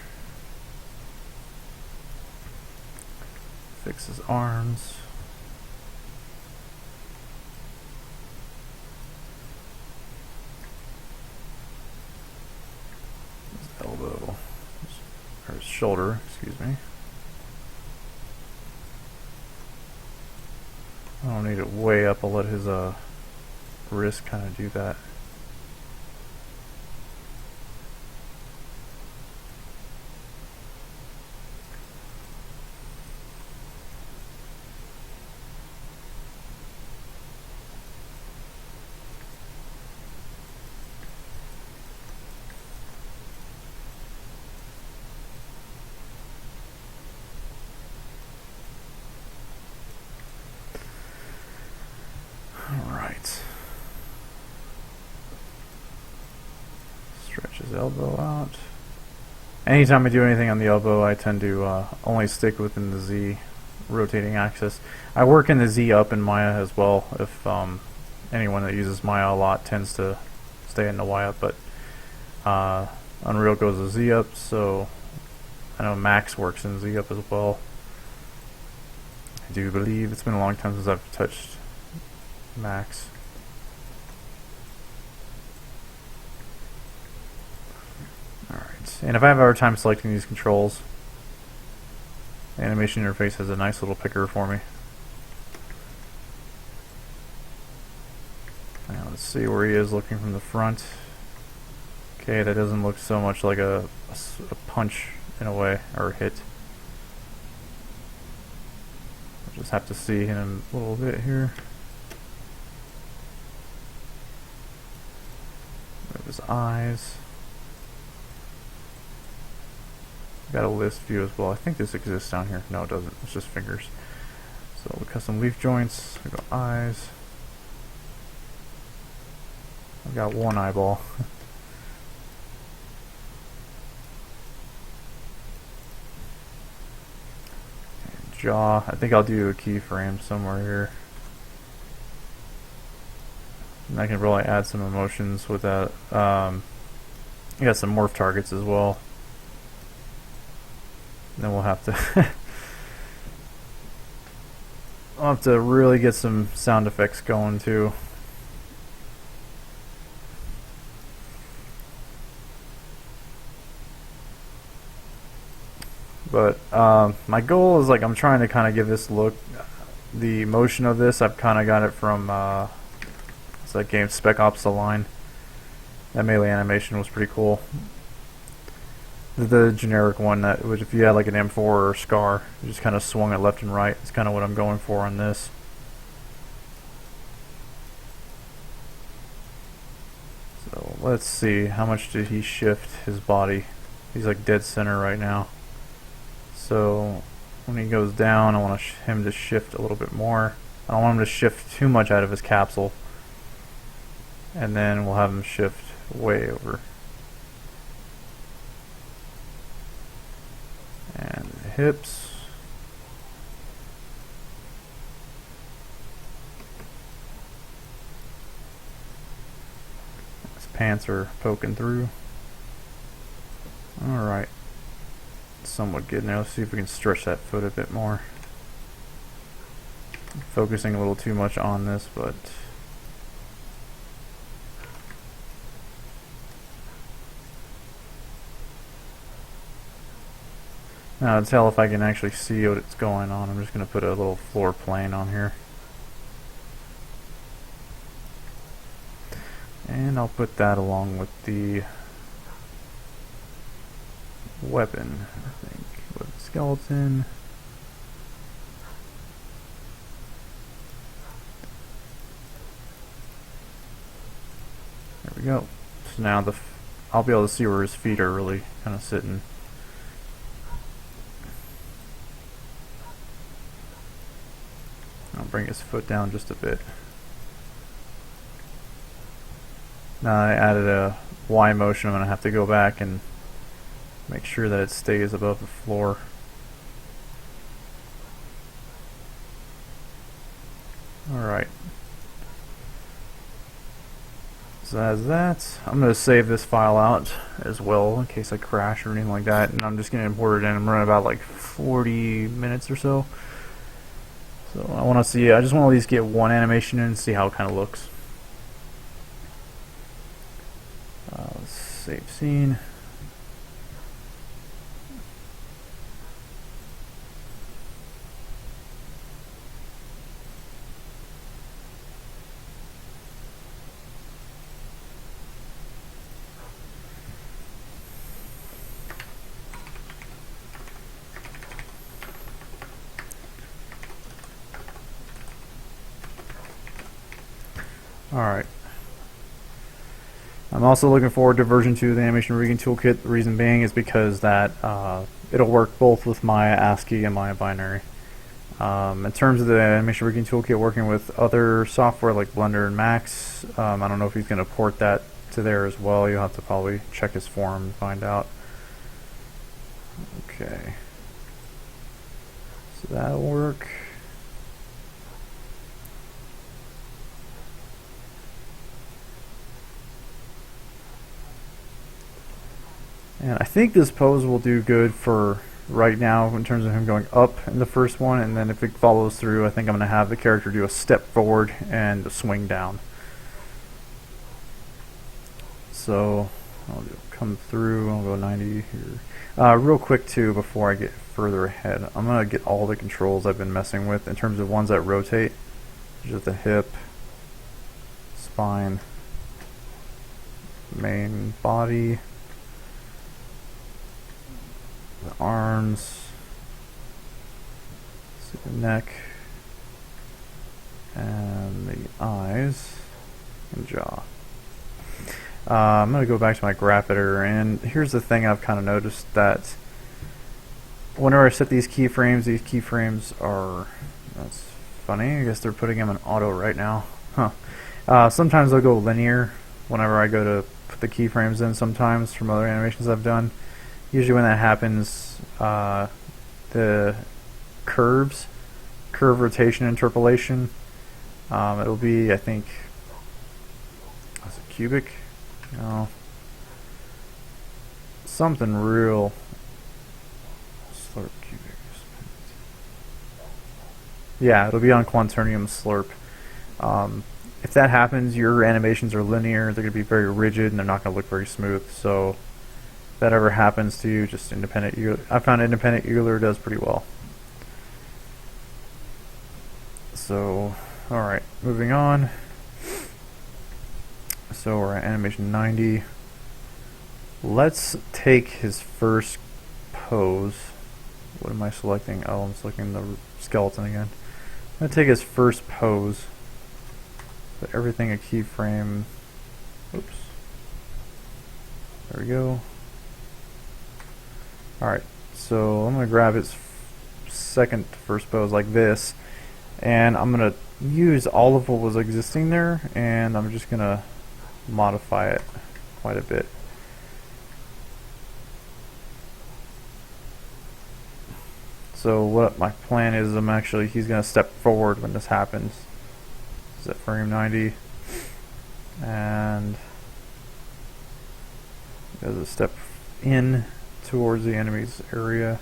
Fix his arms. His elbow. Or his shoulder, excuse me. I don't need it way up, I'll let his wrist kind of do that. Alright. Stretch his elbow out. Anytime I do anything on the elbow, I tend to only stick within the Z rotating axis. I work in the Z up in Maya as well. If anyone that uses Maya a lot tends to stay in the Y up, but Unreal goes to Z up, so I know Max works in Z up as well. I do believe it's been a long time since I've touched Max. Alright, and if I have a hard time selecting these controls, the animation interface has a nice little picker for me. Now let's see where he is looking from the front. Okay, that doesn't look so much like a punch in a way, or a hit. We'll just have to see in a little bit here. the eyes. Got a list view as well. I think this exists down here. No, it doesn't. It's just fingers. So custom leaf joints. We got eyes. I've got one eyeball. Jaw. I think I'll do a keyframe somewhere here. And I can really add some emotions with that. I got some morph targets as well. And then we'll have to I'll have to really get some sound effects going too. But my goal is, like, I'm trying to kind of give this look. The motion of this, I've kind of got it from it's that game Spec Ops: The Line. That melee animation was pretty cool. The generic one that was, if you had like an M4 or Scar, you just kind of swung it left and right. It's kind of what I'm going for on this. So let's see, how much did he shift his body? He's like dead center right now. So when he goes down, I want him to shift a little bit more. I don't want him to shift too much out of his capsule. And then we'll have him shift way over. And the hips. His pants are poking through. Alright. Somewhat good now. Let's see if we can stretch that foot a bit more. I'm focusing a little too much on this, but now to tell if I can actually see what's going on, I'm just going to put a little floor plane on here. And I'll put that along with the weapon, I think. With the skeleton. There we go. So now I'll be able to see where his feet are really kind of sitting. I'll bring his foot down just a bit. Now I added a Y motion. I'm going to have to go back and make sure that it stays above the floor. Alright. So as that, I'm going to save this file out as well in case I crash or anything like that, and I'm just going to import it in. I'm running about like 40 minutes or so. So I want to see, I just want to at least get one animation in and see how it kind of looks. Save scene. Alright. I'm also looking forward to version 2 of the Animation Rigging Toolkit. The reason being is because that it'll work both with Maya ASCII and Maya Binary. In terms of the Animation Rigging Toolkit working with other software like Blender and Max, I don't know if he's going to port that to there as well. You'll have to probably check his forum and find out. Okay. So that'll work. And I think this pose will do good for right now in terms of him going up in the first one, and then if it follows through, I think I'm going to have the character do a step forward and a swing down. So I'll come through, I'll go 90 here. Real quick too, before I get further ahead, I'm going to get all the controls I've been messing with in terms of ones that rotate. Just the hip, spine, main body, the arms, see the neck, and the eyes and jaw. I'm going to go back to my graph editor, and here's the thing I've kind of noticed, that whenever I set these keyframes are, that's funny, I guess they're putting them in auto right now. Sometimes they'll go linear whenever I go to put the keyframes in sometimes from other animations I've done. Usually when that happens, the curve rotation interpolation, it'll be, I think, is it cubic? No. Something real slurp cubic. Yeah, it'll be on Quanternium slurp. If that happens, your animations are linear, they're going to be very rigid, and they're not going to look very smooth. So if that ever happens to you, just independent Euler. I found independent Euler does pretty well. So, alright, moving on. So we're at animation 90. Let's take his first pose. What am I selecting? Oh, I'm selecting the skeleton again. I'm going to take his first pose. Put everything a keyframe. Oops. There we go. Alright, so I'm going to grab his first pose like this, and I'm going to use all of what was existing there, and I'm just going to modify it quite a bit. So what my plan is, he's going to step forward when this happens. Is at frame 90, and does a step in towards the enemy's area.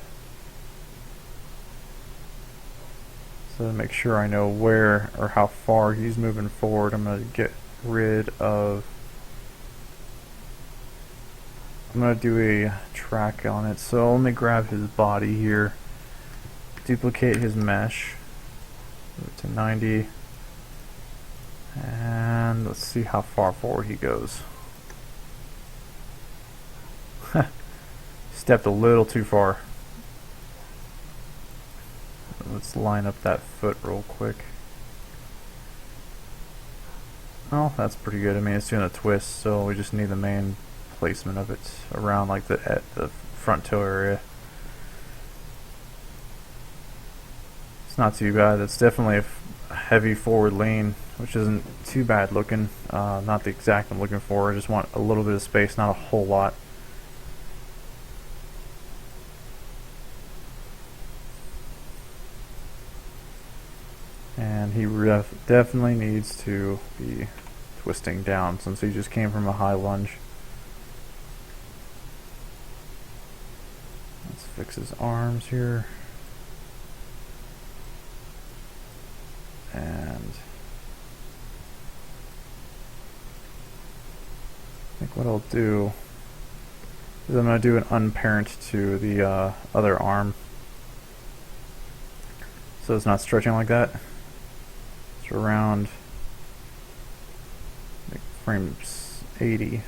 So to make sure I know where or how far he's moving forward, I'm going to get rid of, I'm going to do a track on it. So let me grab his body here, duplicate his mesh, move it to 90, and let's see how far forward he goes. Stepped a little too far. Let's line up that foot real quick. Oh, that's pretty good. I mean, it's doing a twist, so we just need the main placement of it around like at the front toe area. It's not too bad. It's definitely a heavy forward lean, which isn't too bad looking. Not the exact I'm looking for. I just want a little bit of space, not a whole lot. And he definitely needs to be twisting down since he just came from a high lunge. Let's fix his arms here. And I think what I'll do is I'm going to do an unparent to the other arm, so it's not stretching like that. It's around frame 80,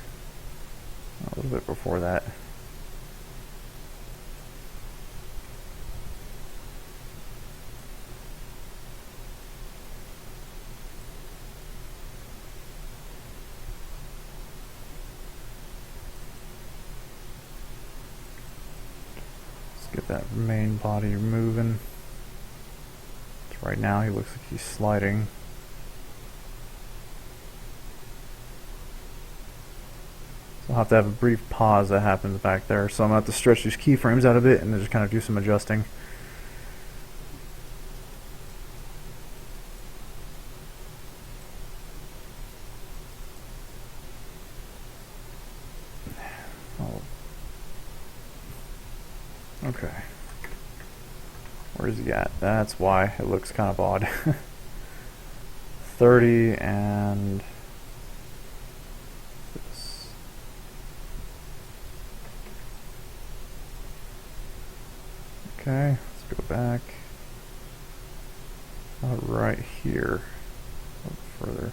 a little bit before that. Get that main body moving. So right now he looks like he's sliding. So I'll have to have a brief pause that happens back there. So I'm going to have to stretch these keyframes out a bit and then just kind of do some adjusting. Okay. Where's he at? That's why it looks kind of odd. 30 and this. Okay, let's go back. Right here. A little further.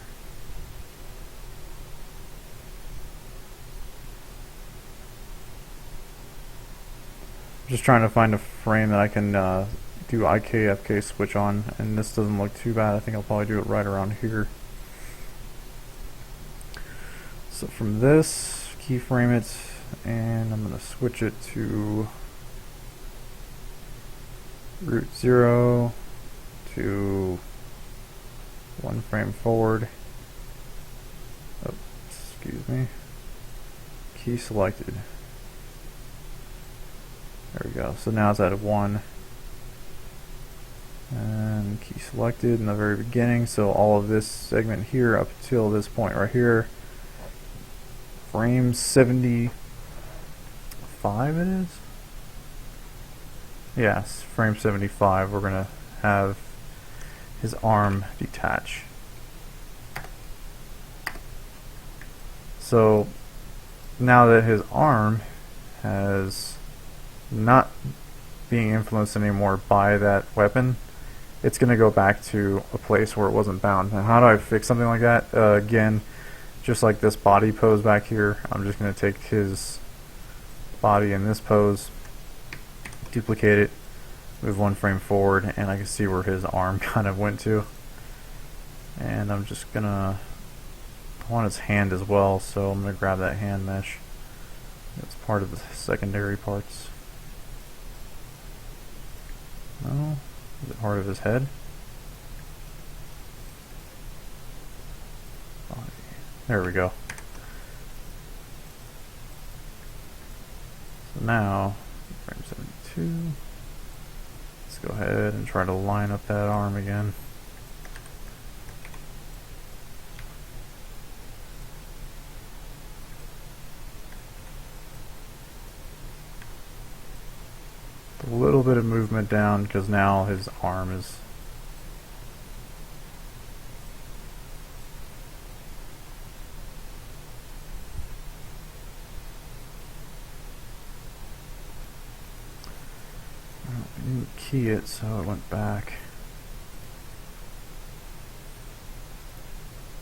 I'm just trying to find a frame that I can do IKFK switch on, and this doesn't look too bad. I think I'll probably do it right around here. So from this, keyframe it, and I'm going to switch it to root 0 to 1 frame forward. Oh, excuse me. Key selected. There we go. So now it's at a 1. And key selected in the very beginning. So all of this segment here up till this point right here. Frame 75 it is? Yes, frame 75. We're going to have his arm detach. So now that his arm has not being influenced anymore by that weapon, it's going to go back to a place where it wasn't bound. Now how do I fix something like that? Again, just like this body pose back here, I'm just going to take his body in this pose, duplicate it, move 1 frame forward, and I can see where his arm kind of went to. And I'm just going to, I want his hand as well, so I'm going to grab that hand mesh. It's part of the secondary parts. No? Is it part of his head? Body. There we go. So now, frame 72. Let's go ahead and try to line up that arm again. A little bit of movement down because now his arm is I didn't key it, so it went back.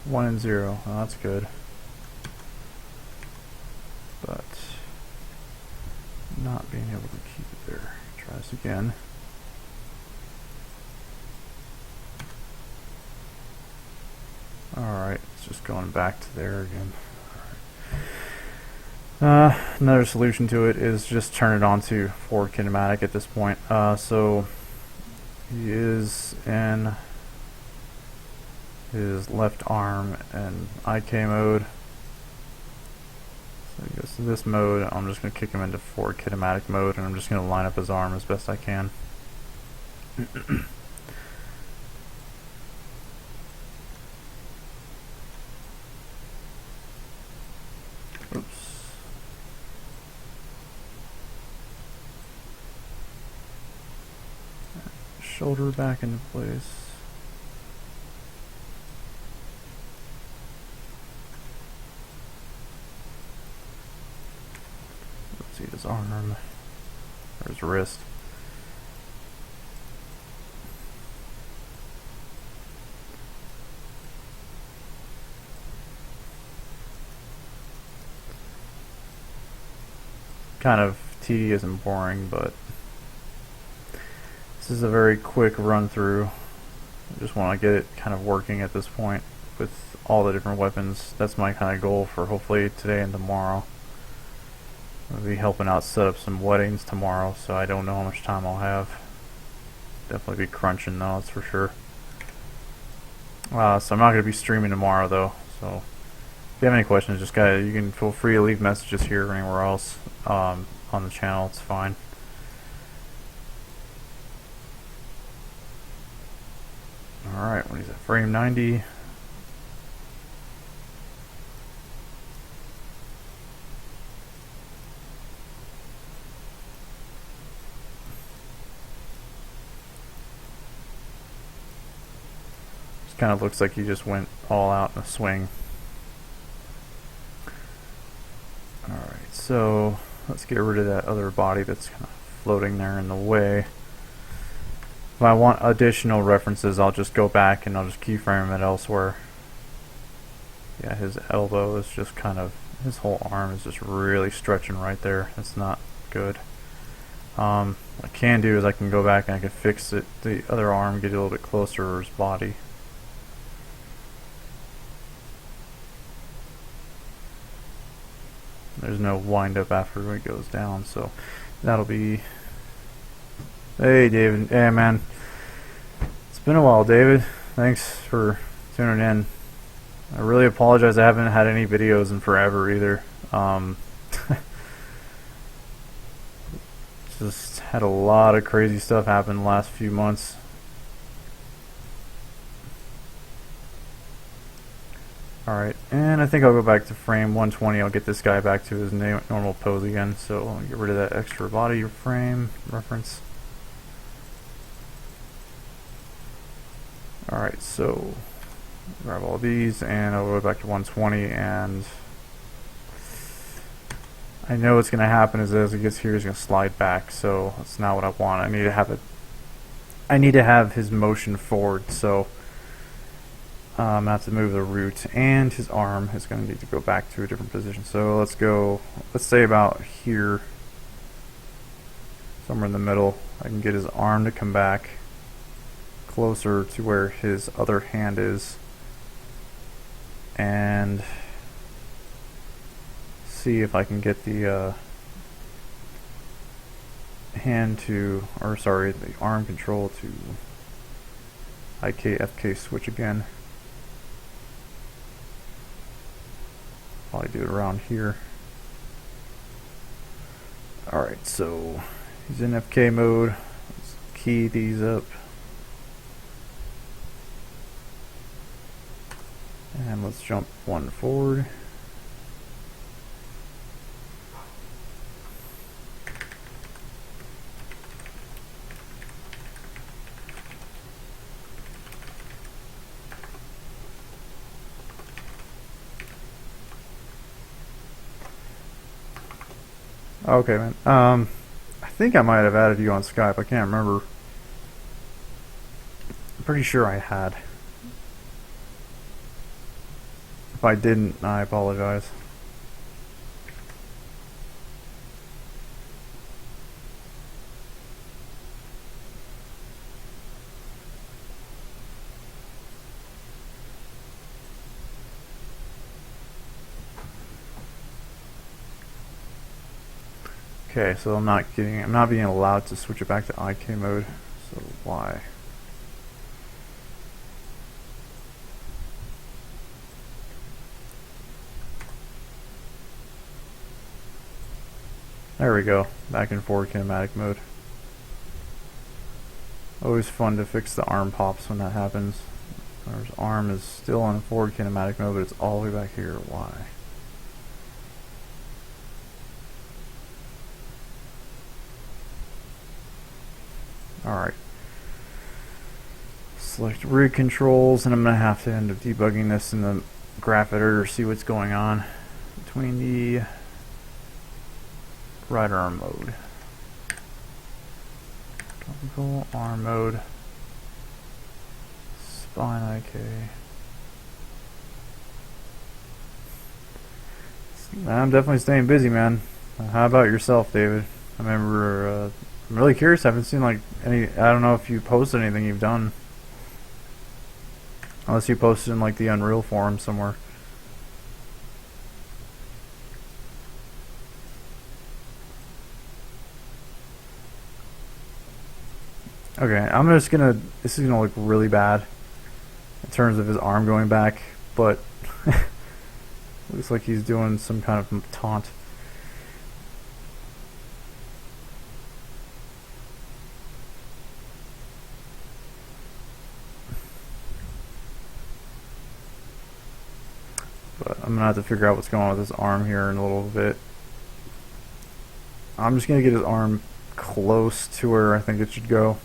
1 and 0. Oh, that's good. But not being able to keep it there. Try this again. Alright, it's just going back to there again. Another solution to it is just turn it on to forward kinematic at this point. So he is in his left arm in IK mode. So he goes to this mode. I'm just going to kick him into forward kinematic mode, and I'm just going to line up his arm as best I can. Oops. Shoulder back into place. Let's see his arm, or his wrist. Kind of tedious and boring, but this is a very quick run through. I just want to get it kind of working at this point with all the different weapons. That's my kind of goal for hopefully today and tomorrow. I'll be helping out set up some weddings tomorrow, so I don't know how much time I'll have. Definitely be crunching though, that's for sure. So I'm not going to be streaming tomorrow though, so if you have any questions, just you can feel free to leave messages here or anywhere else on the channel. It's fine. Alright, what is that? Frame 90. Just kind of looks like he just went all out in a swing. Alright, so let's get rid of that other body that's kind of floating there in the way. If I want additional references, I'll just go back and I'll just keyframe it elsewhere. Yeah, his elbow is just kind of, his whole arm is just really stretching right there. That's not good. What I can do is I can go back and I can fix it, the other arm, get it a little bit closer to his body. there's no wind up after it goes down, so that'll be. Hey David, hey man, it's been a while, David. Thanks for tuning in. I really apologize. I haven't had any videos in forever either. Just had a lot of crazy stuff happen the last few months. Alright, and I think I'll go back to frame 120. I'll get this guy back to his normal pose again. So I'll get rid of that extra body frame reference. Alright, so grab all these and I'll go back to 120, and I know what's going to happen is as it gets here, he's going to slide back, so that's not what I want. I need to have his motion forward, so I have to move the root, and his arm is going to need to go back to a different position. So let's say about here, somewhere in the middle. I can get his arm to come back closer to where his other hand is, and see if I can get the the arm control to IK FK switch again. Probably do it around here. Alright, so he's in FK mode. Let's key these up. And let's jump one forward. Okay, man. I think I might have added you on Skype. I can't remember. I'm pretty sure I had. If I didn't, I apologize. Okay, so I'm not being allowed to switch it back to IK mode. So why? There we go. Back in forward kinematic mode. Always fun to fix the arm pops when that happens. Our arm is still on forward kinematic mode, but it's all the way back here. Why? Alright. Select rig controls, and I'm going to have to end up debugging this in the graph editor to see what's going on between the right arm mode. Topical arm mode. Spine IK. I'm definitely staying busy, man. How about yourself, David? I remember, I'm really curious. I haven't seen like any. I don't know if you posted anything you've done, unless you posted in like the Unreal forum somewhere. Okay, I'm just gonna. This is gonna look really bad in terms of his arm going back, but looks like he's doing some kind of taunt. But I'm gonna have to figure out what's going on with his arm here in a little bit. I'm just gonna get his arm close to where I think it should go,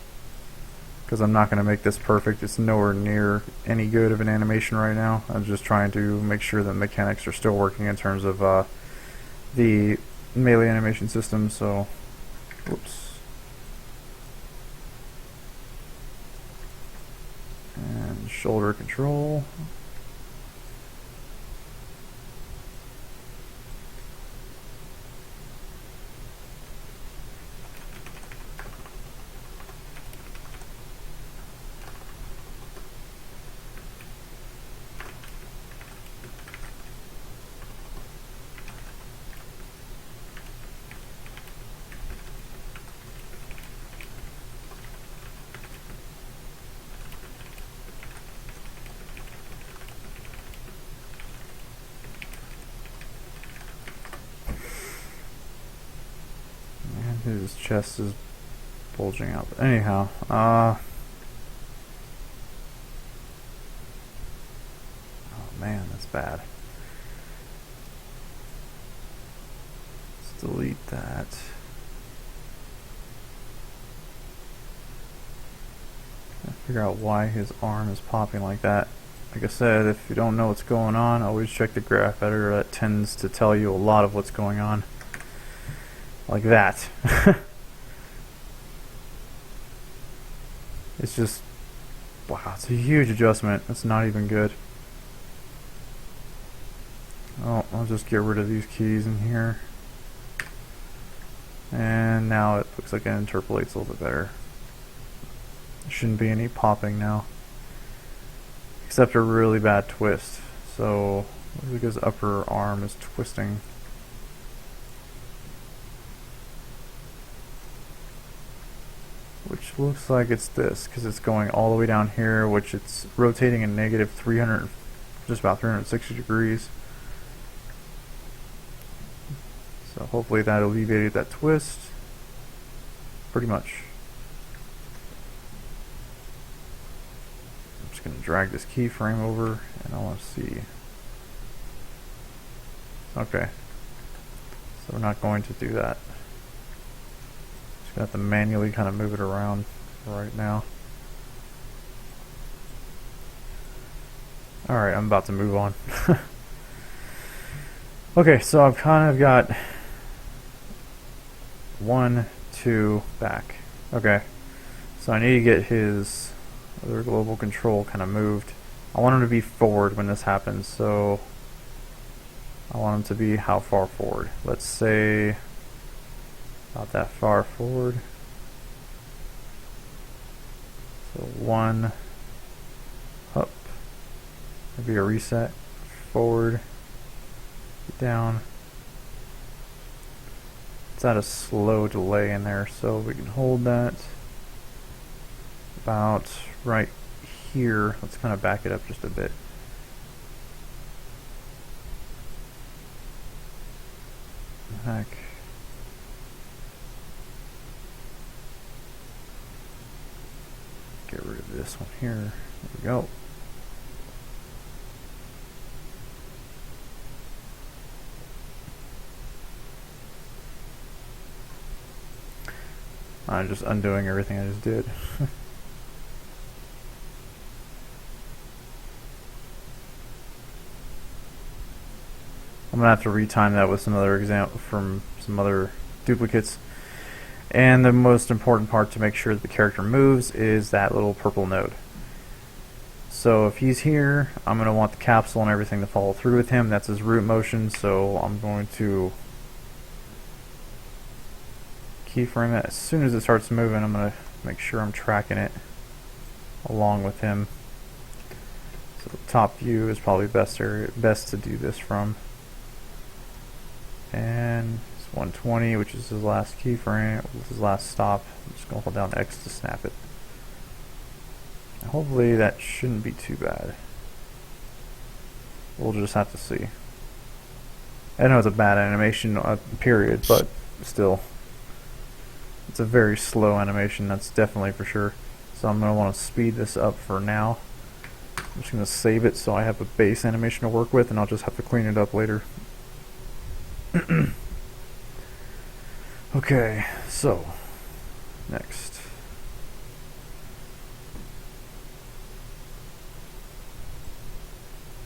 because I'm not gonna make this perfect. It's nowhere near any good of an animation right now. I'm just trying to make sure that mechanics are still working in terms of the melee animation system. So, whoops. And shoulder control. his chest is bulging out. But anyhow, oh man, that's bad. Let's delete that. Figure out why his arm is popping like that. Like I said, if you don't know what's going on, always check the graph editor. That tends to tell you a lot of what's going on. Like that. It's just, wow, it's a huge adjustment. It's not even good. Oh, I'll just get rid of these keys in here. And now it looks like it interpolates a little bit better. Shouldn't be any popping now, except a really bad twist. So looks like his upper arm is twisting. Which looks like it's this, because it's going all the way down here, which it's rotating in negative 300, just about 360 degrees. So hopefully that alleviated that twist. Pretty much. Going to drag this keyframe over, and I want to see. Okay, so we're not going to do that. Just gonna have to manually kind of move it around right now. Alright, I'm about to move on. Okay, so I've kind of got 1, 2 back. Okay, so I need to get his other global control kind of moved. I want him to be forward when this happens, so I want him to be how far forward? Let's say about that far forward. So 1 up, maybe a reset, forward, down. It's at a slow delay in there, so we can hold that about right here. Let's kind of back it up just a bit. Heck. Get rid of this one here. There we go. I'm just undoing everything I just did. I'm gonna have to retime that with some other example from some other duplicates. And the most important part to make sure that the character moves is that little purple node. So if he's here, I'm gonna want the capsule and everything to follow through with him. That's his root motion, so I'm going to keyframe it. As soon as it starts moving, I'm gonna make sure I'm tracking it along with him. So the top view is probably best to do this from. And it's 120, which is his last keyframe, his last stop. I'm just going to hold down X to snap it. And hopefully that shouldn't be too bad. We'll just have to see. I know it's a bad animation, period, but still. It's a very slow animation, that's definitely for sure. So I'm going to want to speed this up for now. I'm just going to save it so I have a base animation to work with, and I'll just have to clean it up later. Okay, so next.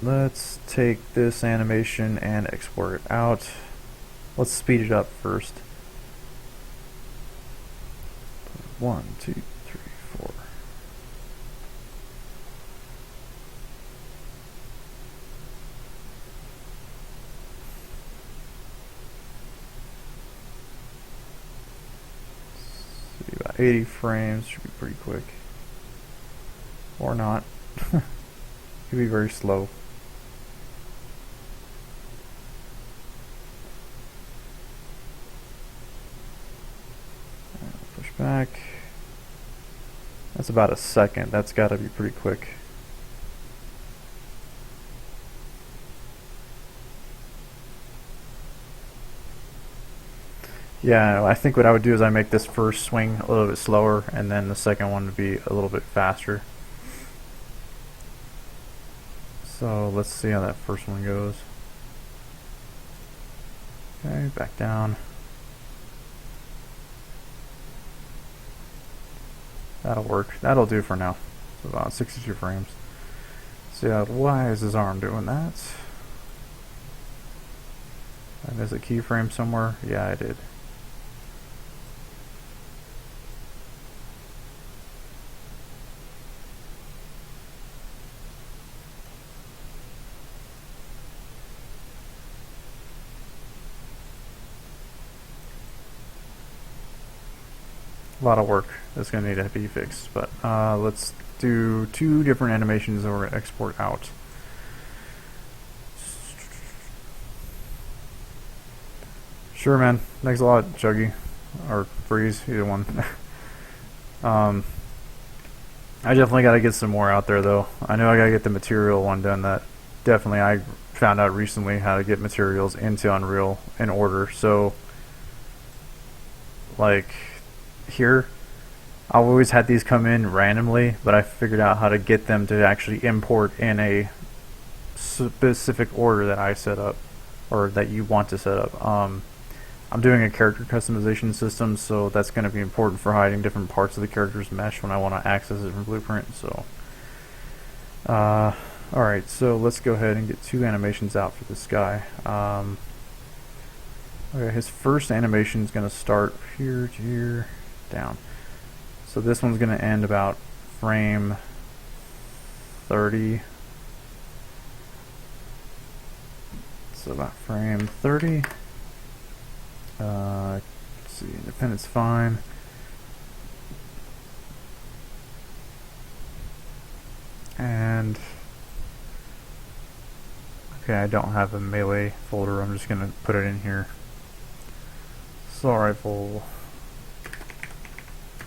Let's take this animation and export it out. Let's speed it up first. 1, 2, 3, 4. See, about 80 frames should be pretty quick. Or not. Could be very slow. Push back. That's about a second. That's got to be pretty quick. Yeah, I think what I would do is I make this first swing a little bit slower, and then the second one would be a little bit faster. So let's see how that first one goes. Okay, back down. That'll work. That'll do for now. So about 62 frames. So why is his arm doing that? I miss a keyframe somewhere? Yeah, I did. A lot of work that's going to need to be fixed, but let's do 2 different animations that we're going to export out. Sure, man. Thanks a lot, Chuggy. Or Freeze, either one. I definitely got to get some more out there, though. I know I got to get the material one done. That definitely, I found out recently how to get materials into Unreal in order. So, like, here, I've always had these come in randomly, but I figured out how to get them to actually import in a specific order that I set up, or that you want to set up. I'm doing a character customization system, so that's going to be important for hiding different parts of the character's mesh when I want to access it from Blueprint. So, alright, so let's go ahead and get 2 animations out for this guy. Okay, his first animation is going to start here to here, down. So this one's going to end about frame 30. So about frame 30. Let's see, independence fine. And okay, I don't have a melee folder. I'm just gonna put it in here. Assault rifle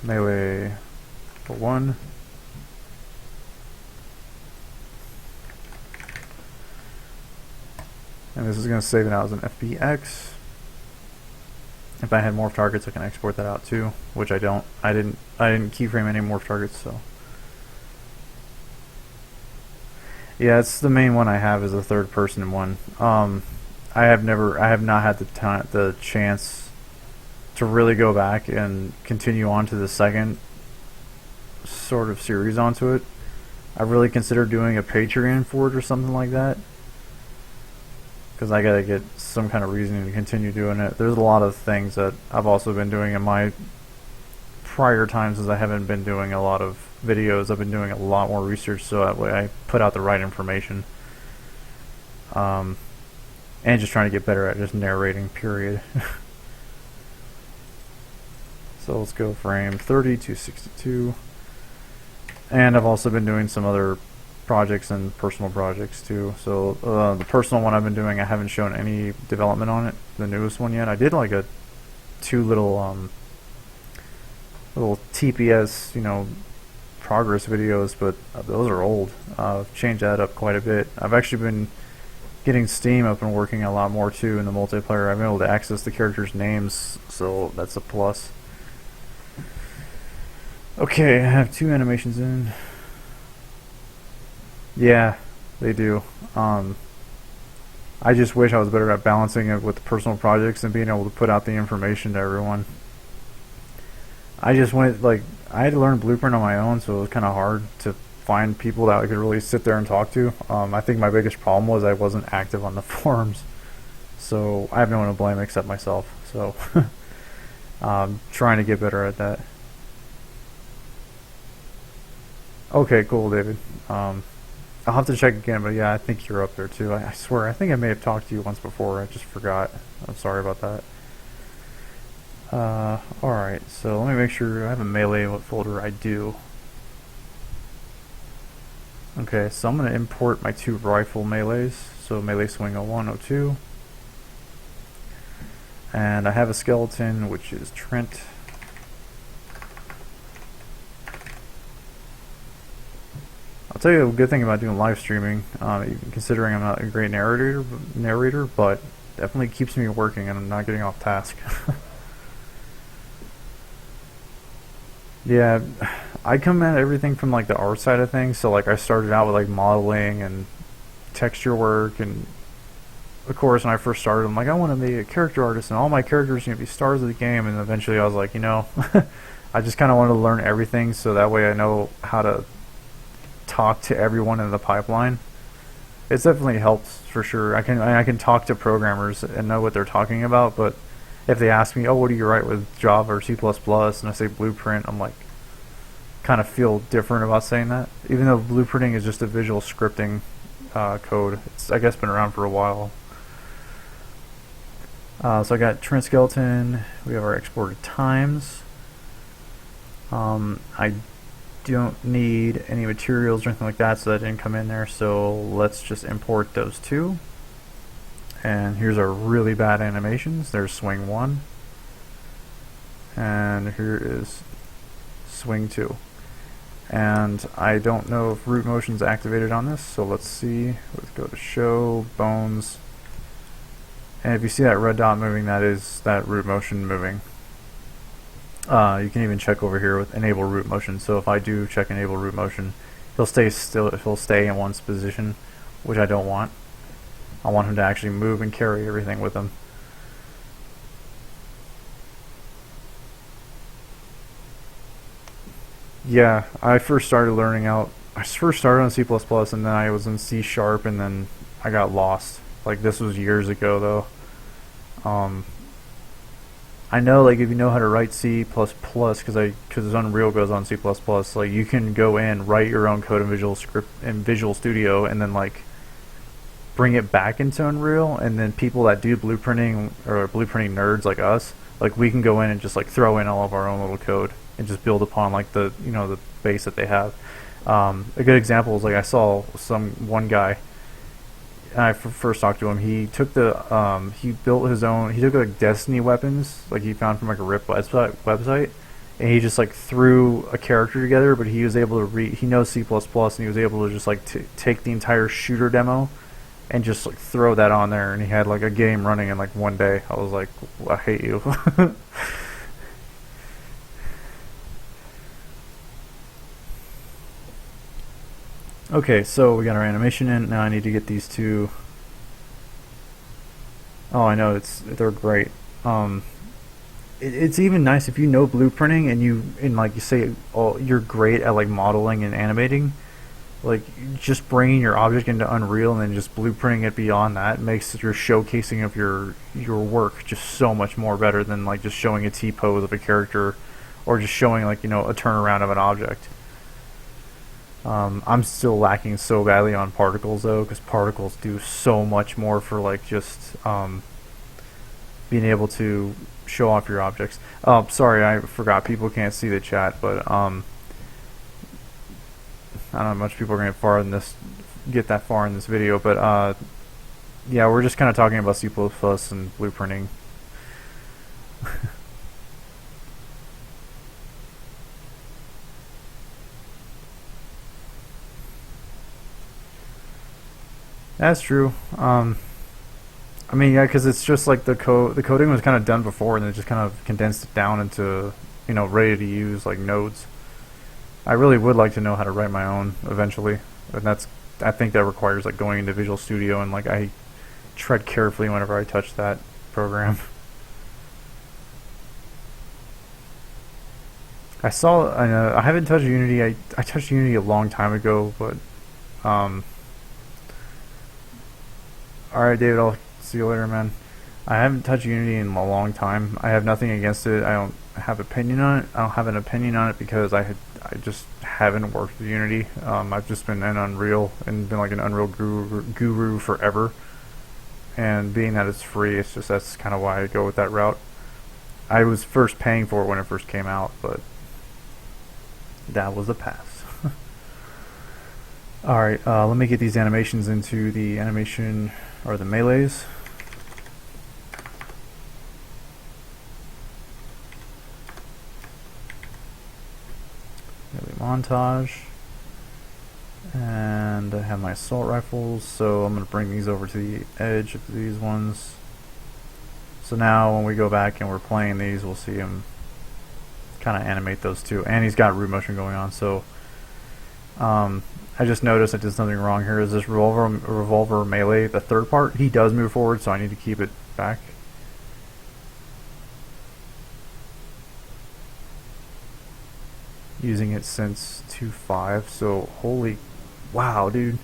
melee for 1. And this is going to save it out as an FBX. If I had morph targets, I can export that out too, which I don't. I didn't keyframe any morph targets, so yeah, it's the main one I have is a third person one. I have not had the chance to really go back and continue on to the second sort of series onto it. I really considered doing a Patreon for it or something like that, because I gotta get some kind of reasoning to continue doing it. There's a lot of things that I've also been doing in my prior times, as I haven't been doing a lot of videos. I've been doing a lot more research, so that way I put out the right information. And just trying to get better at just narrating, period. So let's go frame 30 to 62. And I've also been doing some other projects and personal projects too. So the personal one I've been doing, I haven't shown any development on it, the newest one yet. I did like 2 little TPS, progress videos, but those are old. I've changed that up quite a bit. I've actually been getting Steam up and working a lot more too in the multiplayer. I've been able to access the characters' names, so that's a plus. Okay, I have 2 animations in. Yeah, they do. I just wish I was better at balancing it with personal projects and being able to put out the information to everyone. I just went, I had to learn Blueprint on my own, so it was kind of hard to find people that I could really sit there and talk to. I think my biggest problem was I wasn't active on the forums, so I have no one to blame except myself. So I'm trying to get better at that. Okay, cool, David. I'll have to check again, but yeah, I think you're up there too. I swear, I think I may have talked to you once before. I just forgot. I'm sorry about that. Alright, so let me make sure I have a melee. What folder I do. Okay, so I'm going to import my 2 rifle melees. So melee swing 01, 02. And I have a skeleton, which is Trent. I'll tell you a good thing about doing live streaming, considering I'm not a great narrator, but definitely keeps me working and I'm not getting off task. Yeah, I come at everything from like the art side of things. So like I started out with like modeling and texture work, and of course when I first started, I'm like I want to be a character artist, and all my characters are gonna be stars of the game. And eventually I was like, I just kind of wanted to learn everything, so that way I know how to talk to everyone in the pipeline. It's definitely helps for sure. I can talk to programmers and know what they're talking about, but if they ask me, oh, what do you write with Java or C++, and I say Blueprint, I'm like, kind of feel different about saying that, even though blueprinting is just a visual scripting code. It's, I guess, been around for a while. So I got Trent skeleton. We have our exported times. I don't need any materials or anything like that, so that didn't come in there. So let's just import those two. And here's our really bad animations. There's swing 1. And here is swing 2. And I don't know if root motion's activated on this, so let's see. Let's go to show, bones. And if you see that red dot moving, that is that root motion moving. You can even check over here with enable root motion. So if I do check enable root motion, he'll stay still. He'll stay in one position, which I don't want. I want him to actually move and carry everything with him. Yeah, I first started learning out. I first started on C++, and then I was in C#, and then I got lost. Like, this was years ago, though. I know, like, if you know how to write C++, because Unreal goes on C++, like, you can go in, write your own code in Visual Studio, and then, like, bring it back into Unreal, and then people that do blueprinting, or blueprinting nerds like us, like, we can go in and just, like, throw in all of our own little code and just build upon, like, the base that they have. A good example is, like, I saw one guy, and I first talked to him. He took he built his own. He took like Destiny weapons, like he found from like a RIP website, and he just like threw a character together. But he was able to read. He knows C++, and he was able to just like take the entire shooter demo, and just like throw that on there. And he had like a game running in like one day. I was like, I hate you. Okay, so we got our animation in. Now I need to get these two. Oh, I know, they're great. It's even nice if you know blueprinting and like you say, oh, you're great at like modeling and animating. Like just bringing your object into Unreal and then just blueprinting it beyond that makes your showcasing of your work just so much more better than like just showing a T-pose of a character or just showing like a turnaround of an object. I'm still lacking so badly on particles though, because particles do so much more for like just being able to show off your objects. Sorry, I forgot. People can't see the chat, but I don't know how much people are going to get that far in this video. But yeah, we're just kind of talking about C++ and blueprinting. That's true. I mean, yeah, because it's just like the coding was kind of done before, and it just kind of condensed it down into, ready to use like nodes. I really would like to know how to write my own eventually, and I think that requires like going into Visual Studio, and like I tread carefully whenever I touch that program. I haven't touched Unity. I touched Unity a long time ago, but alright, David, I'll see you later, man. I haven't touched Unity in a long time. I have nothing against it. I don't have opinion on it. I don't have an opinion on it because I just haven't worked with Unity. I've just been in Unreal and been like an Unreal guru forever. And being that it's free, that's kind of why I go with that route. I was first paying for it when it first came out, but that was a pass. Alright, let me get these animations into the animation or the melees. Melee montage. And I have my assault rifles, so I'm going to bring these over to the edge of these ones. So now when we go back and we're playing these, we'll see them kind of animate those two. And he's got root motion going on, so I just noticed I did something wrong here. Is this revolver melee, the third part? He does move forward, so I need to keep it back. Using it since 2.5, so holy wow, dude.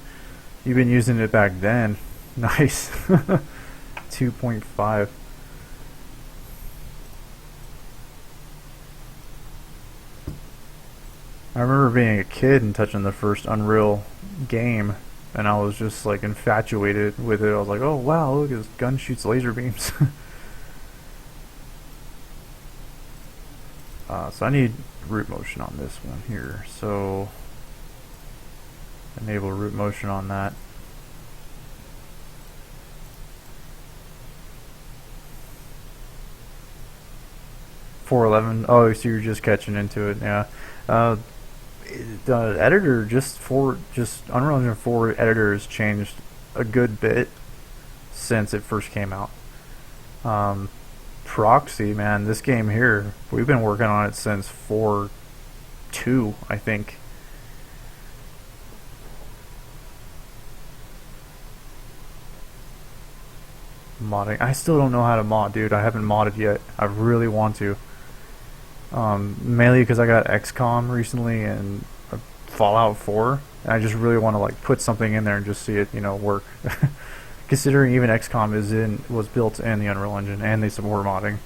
You've been using it back then. Nice. 2.5. I remember being a kid and touching the first Unreal game, and I was just like infatuated with it. I was like, oh wow, look, this gun shoots laser beams. So I need root motion on this one here. So enable root motion on that. .411. Oh, so you're just catching into it, yeah. The editor just Unreal Engine 4 editor has changed a good bit since it first came out. PROXY, man, this game here, we've been working on it since 4.2, I think. Modding. I still don't know how to mod, dude. I haven't modded yet. I really want to. Mainly because I got XCOM recently and Fallout 4. And I just really want to like put something in there and just see it, work. Considering even XCOM was built in the Unreal Engine and they support modding.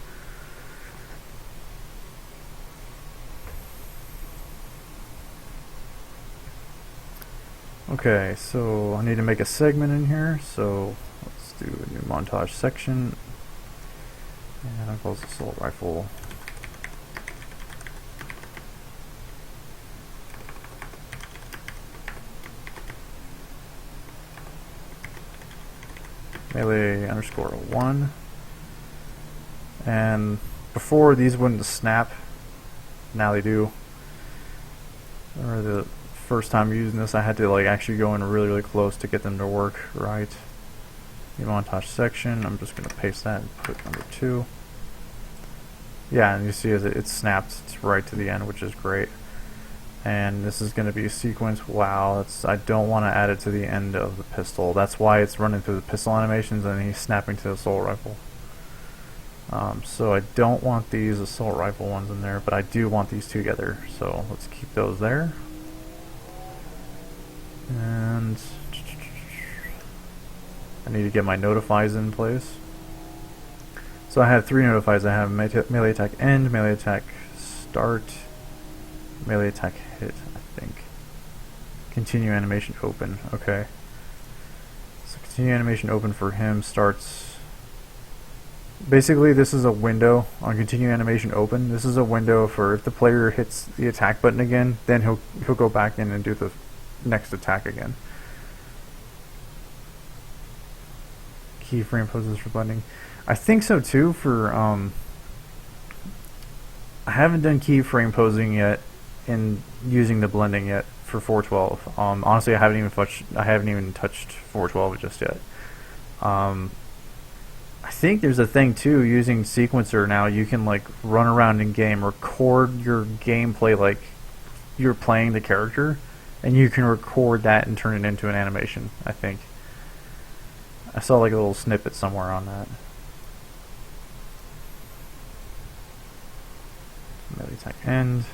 Okay, so I need to make a segment in here. So let's do a new montage section. And I'll close the assault rifle. Melee _1. And before these wouldn't snap, now they do. Or the first time using this I had to like actually go in really, really close to get them to work right. New montage section, I'm just going to paste that and put number 2. Yeah, and you see as it snaps right to the end, which is great. And this is going to be a sequence. Wow, I don't want to add it to the end of the pistol. That's why it's running through the pistol animations and he's snapping to the assault rifle. So I don't want these assault rifle ones in there, but I do want these together. So let's keep those there. And I need to get my notifies in place. So I have 3 notifies. I have melee attack end, melee attack start, melee attack hit, I think. Continue animation open. Okay. So continue animation open for him starts. Basically, this is a window on continue animation open. This is a window for if the player hits the attack button again, then he'll go back in and do the next attack again. Keyframe poses for blending. I think so too. For I haven't done keyframe posing yet in using the blending yet for 4.12. Honestly, I haven't even touched 4.12 just yet. I think there's a thing too using sequencer now. You can like run around in game, record your gameplay like you're playing the character, and you can record that and turn it into an animation. I think I saw like a little snippet somewhere on that. Melee attack end.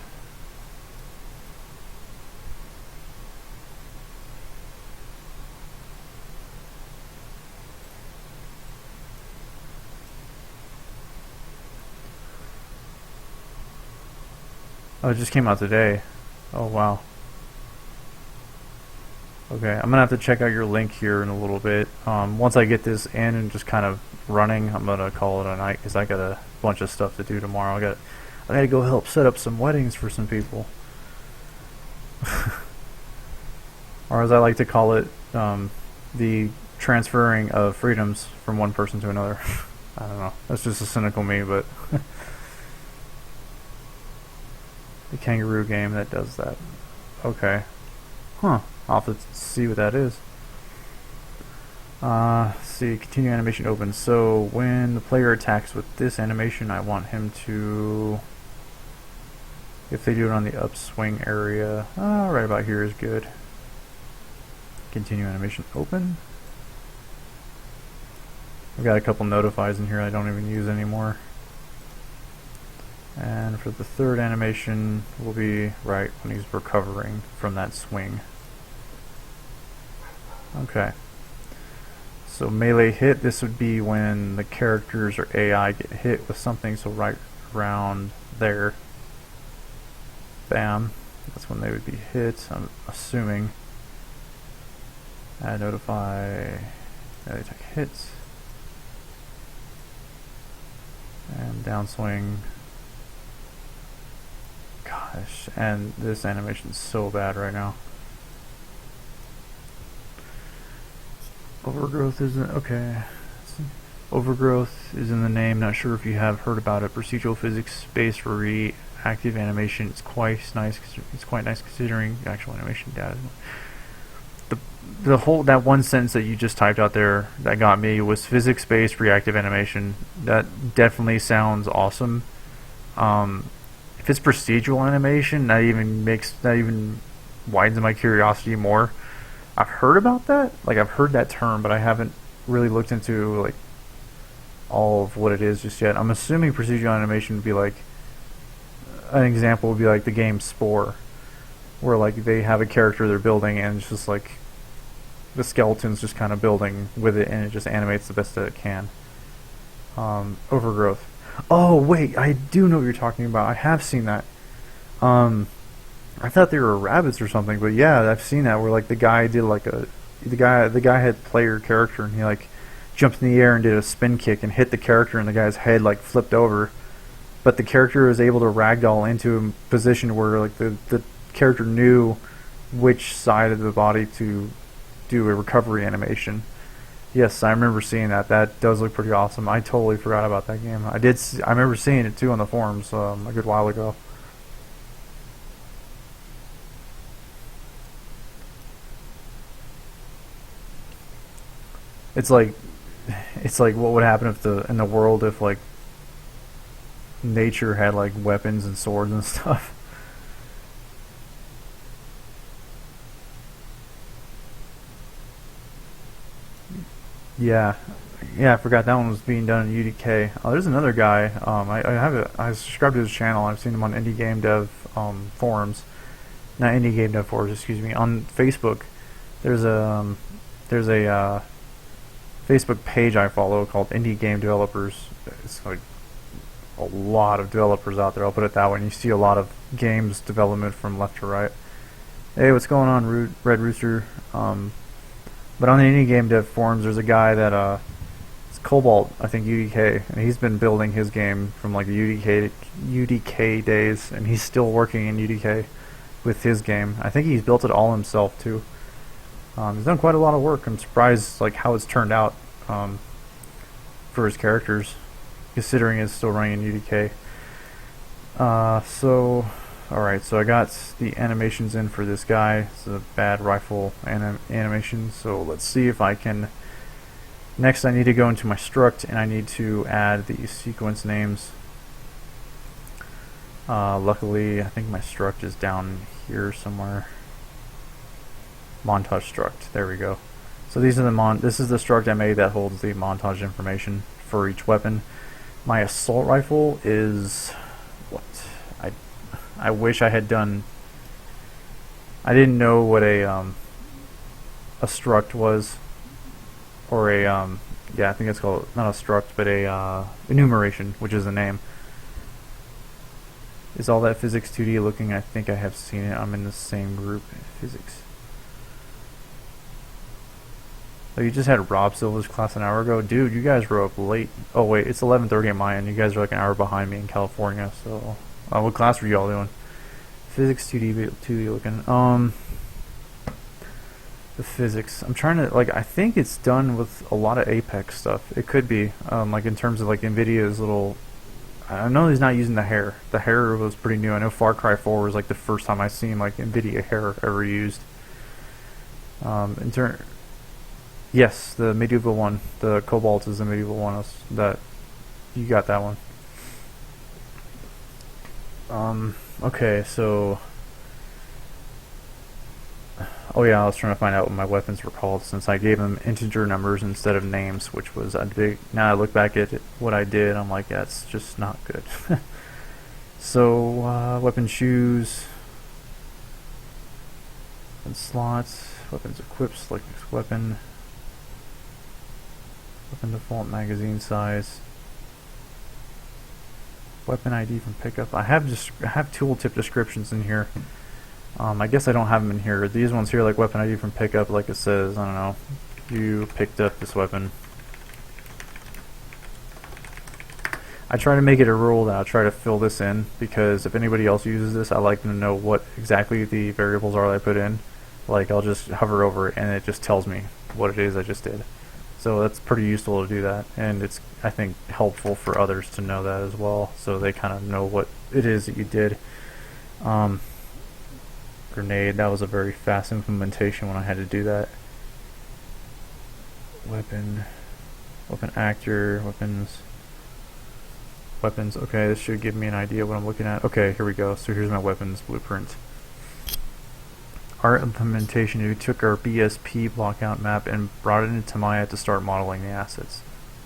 Oh, it just came out today. Oh wow. Okay, I'm gonna have to check out your link here in a little bit. Once I get this in and just kind of running, I'm gonna call it a night because I got a bunch of stuff to do tomorrow. I gotta go help set up some weddings for some people. Or as I like to call it, the transferring of freedoms from one person to another. I don't know. That's just a cynical me, but the kangaroo game that does that. Okay. Huh. I'll have to see what that is. See, continue animation open. So when the player attacks with this animation, I want him to If they do it on the upswing area, right about here is good. Continue animation open. I've got a couple notifies in here I don't even use anymore. And for the third animation, will be right when he's recovering from that swing. Okay. So melee hit, this would be when the characters or AI get hit with something, so right around there. Bam. That's when they would be hit, I'm assuming. Add notify, melee attack hits. And downswing. Gosh, and this animation's so bad right now. Overgrowth isn't okay. Overgrowth is in the name. Not sure if you have heard about it. Procedural physics based reactive animation. It's quite nice. It's quite nice considering actual animation data. The whole that one sentence that you just typed out there that got me was physics based reactive animation. That definitely sounds awesome. If it's procedural animation, that even widens my curiosity more. I've heard about that, like I've heard that term, but I haven't really looked into like all of what it is just yet. I'm assuming procedural animation would be like, an example would be like the game Spore, where like they have a character they're building and it's just like the skeleton's just kind of building with it and it just animates the best that it can. Overgrowth. Oh wait, I do know what you're talking about. I have seen that. I thought they were rabbits or something, but yeah, I've seen that where like the guy did like the guy had player character and he like jumped in the air and did a spin kick and hit the character and the guy's head like flipped over, but the character was able to ragdoll into a position where like the character knew which side of the body to do a recovery animation. Yes, I remember seeing that. That does look pretty awesome. I totally forgot about that game. I remember seeing it too on the forums a good while ago. It's like what would happen if in the world if like nature had like weapons and swords and stuff. Yeah, I forgot that one was being done in UDK. There's another guy. I subscribed to his channel. I've seen him on indie game dev forums, not indie game dev forums. Excuse me. On Facebook, there's a Facebook page I follow called Indie Game Developers. It's like a lot of developers out there. I'll put it that way. And you see a lot of games development from left to right. Hey, what's going on, Red Rooster? But on the indie game dev forums, there's a guy that it's Cobalt, I think UDK, and he's been building his game from like the UDK days, and he's still working in UDK with his game. I think he's built it all himself too. He's done quite a lot of work. I'm surprised like how it's turned out for his characters, considering it's still running in UDK. Alright, so I got the animations in for this guy. It's a bad rifle animation, so let's see if I can... Next I need to go into my struct and I need to add the sequence names. Luckily, I think my struct is down here somewhere. Montage struct, there we go. So these are this is the struct I made that holds the montage information for each weapon. My assault rifle is... what? I wish I had done... I didn't know what a struct was, or a yeah, I think it's called not a struct, but a enumeration, which is the name. Is all that physics 2D looking? I think I have seen it. I'm in the same group, physics. Oh, you just had Rob Silva's class an hour ago, dude. You guys were up late. Oh wait, it's 11:30 at my end. You guys are like an hour behind me in California. So, what class were y'all doing? Physics 2D looking. The physics. I'm trying to like. I think it's done with a lot of Apex stuff. It could be like in terms of like Nvidia's little. I know he's not using the hair. The hair was pretty new. I know Far Cry 4 was like the first time I seen like Nvidia hair ever used. Yes, the medieval one. The Cobalt is the medieval one. That you got that one. Okay, so... Oh yeah, I was trying to find out what my weapons were called since I gave them integer numbers instead of names, which was a big... Now I look back at what I did, I'm like, that's just not good. So, weapon shoes, weapon slots, weapons equipped, select next weapon, weapon default magazine size, weapon ID from pickup. I have tooltip descriptions in here. I guess I don't have them in here. These ones here, like weapon ID from pickup, like it says, I don't know, you picked up this weapon. I try to make it a rule that I try to fill this in, because if anybody else uses this, I like them to know what exactly the variables are that I put in. Like, I'll just hover over it and it just tells me what it is I just did. So that's pretty useful to do that, and it's, I think, helpful for others to know that as well, so they kind of know what it is that you did. Grenade, that was a very fast implementation when I had to do that. Weapon actor, weapons, okay, this should give me an idea what I'm looking at. Okay, here we go. So here's my weapons blueprint. Our implementation, we took our BSP blockout map and brought it into Maya to start modeling the assets.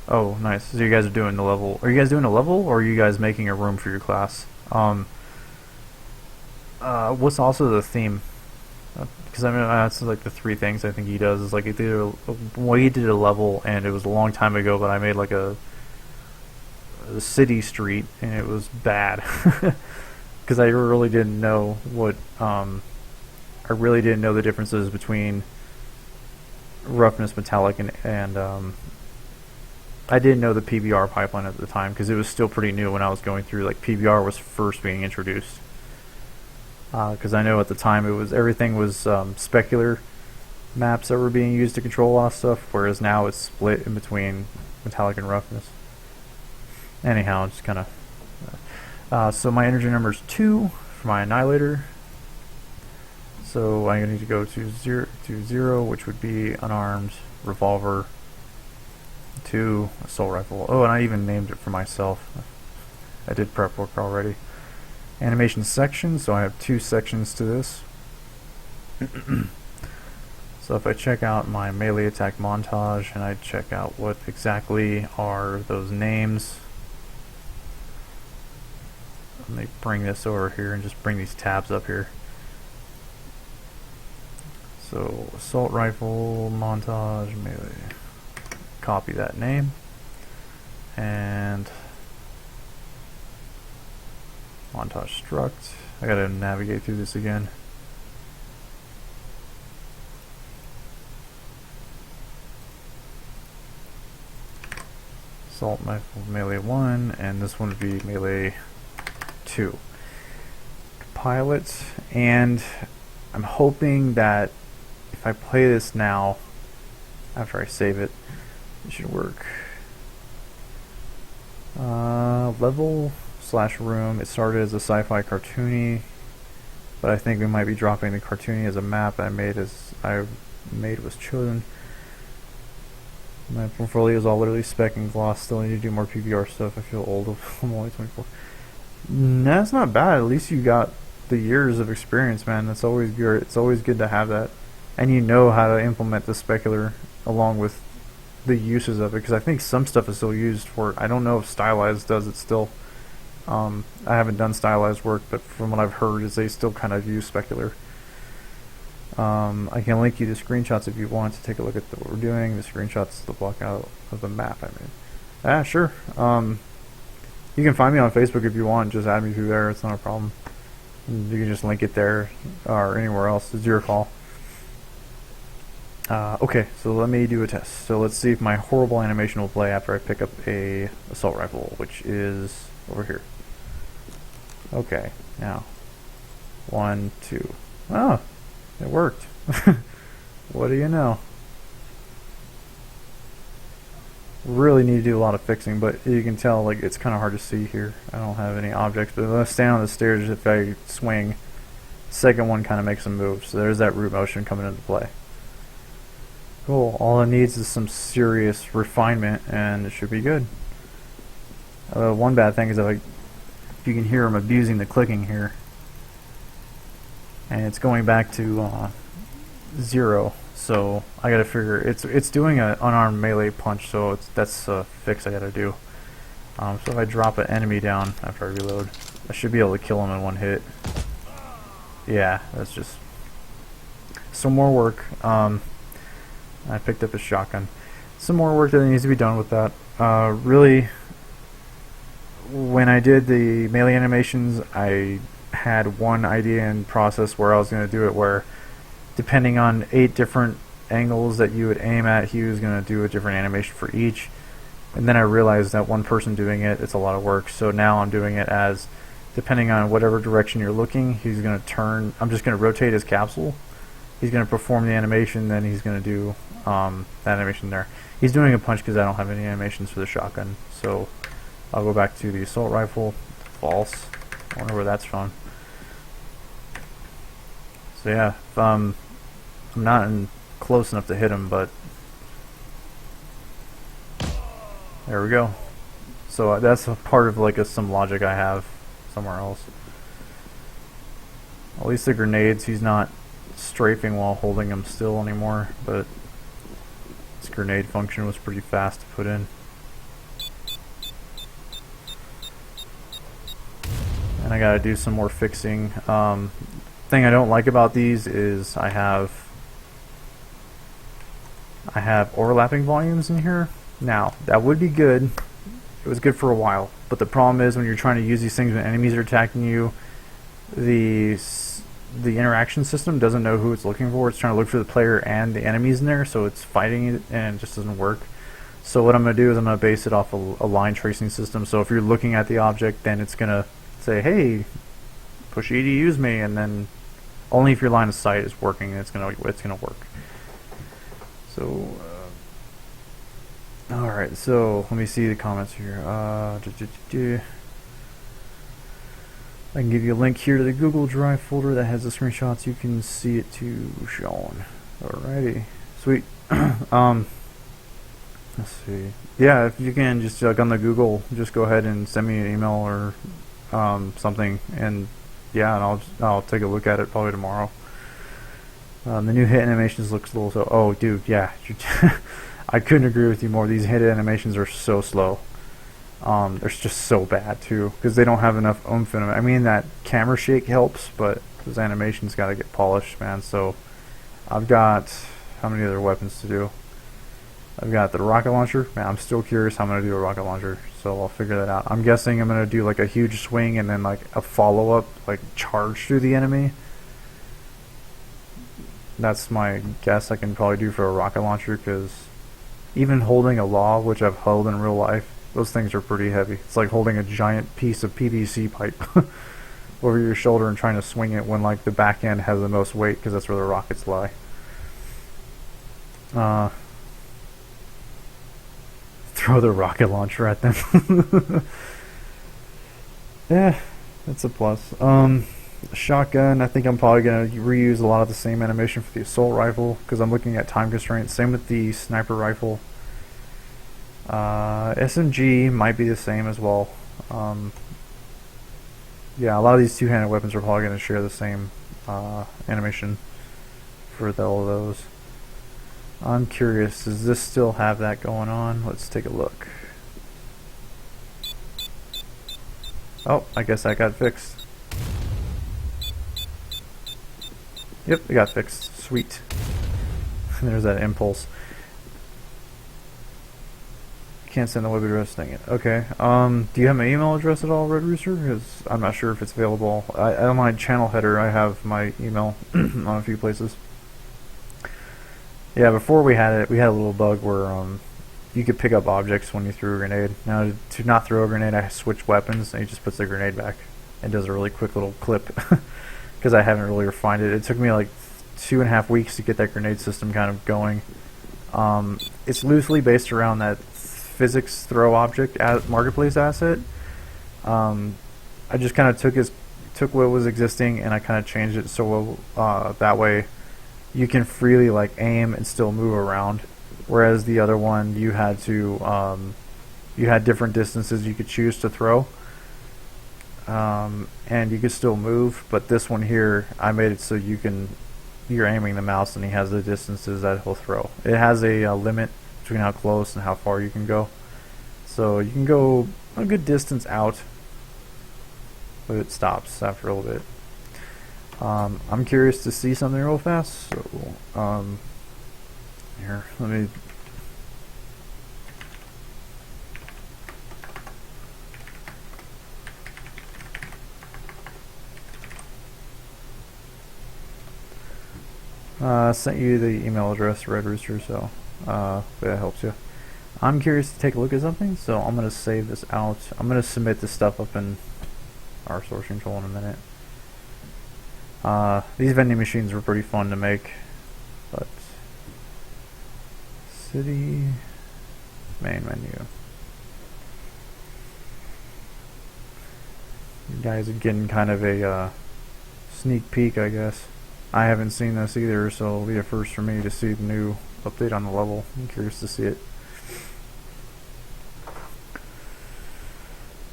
Oh, nice. So you guys are doing the level. Are you guys doing a level, or are you guys making a room for your class? What's also the theme? Because I mean, that's like the three things I think he does. Is like he did a level, and it was a long time ago, but I made like a city street, and it was bad because I really didn't know what I really didn't know the differences between roughness, metallic, and I didn't know the PBR pipeline at the time because it was still pretty new when I was going through. Like, PBR was first being introduced, because I know at the time everything was specular maps that were being used to control a lot of stuff, whereas now it's split in between metallic and roughness. Anyhow, just kind of... so my energy number is 2 for my Annihilator. So I need to go to 0, which would be unarmed, revolver, 2, assault rifle. Oh, and I even named it for myself. I did prep work already. Animation section, so I have 2 sections to this. So if I check out my melee attack montage and I check out what exactly are those names, let me bring this over here and just bring these tabs up here. So assault rifle montage melee, copy that name, and montage struct. I gotta navigate through this again. Assault rifle melee 1, and this one would be melee 2. Compile it, and I'm hoping that if I play this now, after I save it, it should work. Level / room, it started as a sci-fi cartoony, but I think we might be dropping the cartoony as a map I made was chosen. My portfolio is all literally spec and gloss. Still need to do more PBR stuff. I feel old. I'm only 24. Nah, that's not bad. At least you got the years of experience, man. That's always good. It's always good to have that, and you know how to implement the specular along with the uses of it. Because I think some stuff is still used for it. I don't know if Stylized does it still. I haven't done stylized work, but from what I've heard, is they still kind of use specular. I can link you the screenshots if you want to take a look at what we're doing. The screenshots, the block out of the map I made. Sure. You can find me on Facebook if you want. Just add me through there. It's not a problem. You can just link it there or anywhere else. It's your call. Okay, so let me do a test. So let's see if my horrible animation will play after I pick up a assault rifle, which is over here. Okay, now 1, 2. Oh, it worked. What do you know? Really need to do a lot of fixing, but you can tell like it's kind of hard to see here. I don't have any objects, but if I stand on the stairs, if I swing, second one kind of makes a move. So there's that root motion coming into play. Cool. All it needs is some serious refinement, and it should be good. One bad thing is if I If you can hear, I'm abusing the clicking here. And it's going back to 0. So I gotta figure it's doing an unarmed melee punch, so that's a fix I gotta do. So if I drop an enemy down after I reload, I should be able to kill him in one hit. Yeah, that's just some more work. I picked up a shotgun. Some more work that needs to be done with that. Really, when I did the melee animations, I had one idea in process where I was going to do it where, depending on 8 different angles that you would aim at, he was going to do a different animation for each. And then I realized that one person doing it, it's a lot of work. So now I'm doing it as, depending on whatever direction you're looking, he's going to turn. I'm just going to rotate his capsule. He's going to perform the animation, then he's going to do that animation there. He's doing a punch because I don't have any animations for the shotgun. So I'll go back to the assault rifle. False. I wonder where that's from. So yeah, I'm not close enough to hit him, but there we go. So that's a part of like some logic I have somewhere else. At least the grenades, he's not strafing while holding them still anymore, but this grenade function was pretty fast to put in. And I gotta do some more fixing. Thing I don't like about these is I have overlapping volumes in here. Now, that would be good. It was good for a while, but the problem is when you're trying to use these things when enemies are attacking you, the interaction system doesn't know who it's looking for. It's trying to look for the player and the enemies in there, so it's fighting it and it just doesn't work. So what I'm going to do is I'm going to base it off a line tracing system. So if you're looking at the object, then it's going to say, hey, push E to use me, and then only if your line of sight is working, it's going to work. So all right, so let me see the comments here. I can give you a link here to the Google Drive folder that has the screenshots. You can see it too, Sean. Alrighty, sweet. Let's see. Yeah, if you can just on the Google, just go ahead and send me an email or something, and yeah, and I'll take a look at it probably tomorrow. The new hit animations looks a little so. Oh, dude, yeah. I couldn't agree with you more. These hit animations are so slow. They're just so bad too because they don't have enough oomph in them. I mean, that camera shake helps, but those animations got to get polished, man. So I've got how many other weapons to do? I've got the rocket launcher. Man, I'm still curious how I'm gonna do a rocket launcher, so I'll figure that out. I'm guessing I'm gonna do like a huge swing and then like a follow-up, like charge through the enemy. That's my guess I can probably do for a rocket launcher, because even holding a law, which I've held in real life, those things are pretty heavy. It's like holding a giant piece of PVC pipe over your shoulder and trying to swing it when like the back end has the most weight, because that's where the rockets lie. Throw the rocket launcher at them. Yeah, that's a plus. Shotgun, I think I'm probably going to reuse a lot of the same animation for the assault rifle because I'm looking at time constraints. Same with the sniper rifle. SMG might be the same as well. Yeah, a lot of these two-handed weapons are probably going to share the same animation for all of those. I'm curious, does this still have that going on? Let's take a look. Oh, I guess that got fixed. Yep, it got fixed. Sweet. There's that impulse. Can't send the web address, dang it. Okay. Do you have my email address at all, Red Rooster? Because I'm not sure if it's available. On my channel header, I have my email on a few places. Yeah, before we had it, we had a little bug where you could pick up objects when you threw a grenade. Now, to not throw a grenade, I switch weapons, and he just puts the grenade back. It does a really quick little clip. Because I haven't really refined it. It took me like 2.5 weeks to get that grenade system kind of going. It's loosely based around that physics throw object marketplace asset. I just kind of took what was existing and I kind of changed it so that way you can freely like aim and still move around. Whereas the other one, you had to you had different distances you could choose to throw. and you can still move, but this one here, I made it so you're aiming the mouse and he has the distances that he'll throw. It has a limit between how close and how far you can go. So you can go a good distance out, but it stops after a little bit. I'm curious to see something real fast, so here, let me sent you the email address, Red Rooster, so if that helps you. I'm curious to take a look at something, so I'm going to save this out. I'm going to submit this stuff up in our source control in a minute. These vending machines were pretty fun to make, but city main menu. You guys are getting kind of a sneak peek, I guess. I haven't seen this either, so it'll be a first for me to see the new update on the level. I'm curious to see it.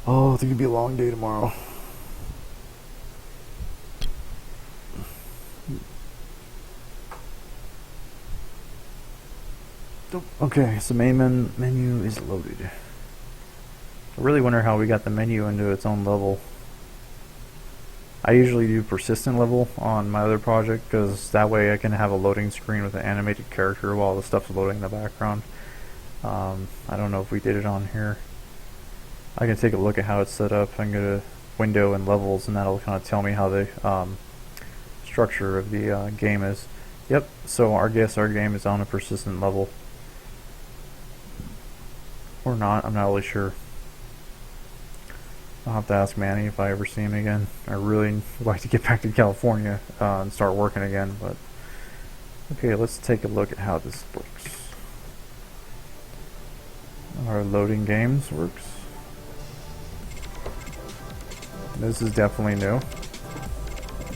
Oh, it's gonna be a long day tomorrow. Okay, so main menu is loaded. I really wonder how we got the menu into its own level. I usually do persistent level on my other project because that way I can have a loading screen with an animated character while the stuff's loading in the background. I don't know if we did it on here. I can take a look at how it's set up. I can go to window and levels, and that'll kind of tell me how the structure of the game is. Yep, so I guess our game is on a persistent level. Or not, I'm not really sure. I'll have to ask Manny if I ever see him again. I really would like to get back to California and start working again, but okay, let's take a look at how this works. Our loading games works. This is definitely new.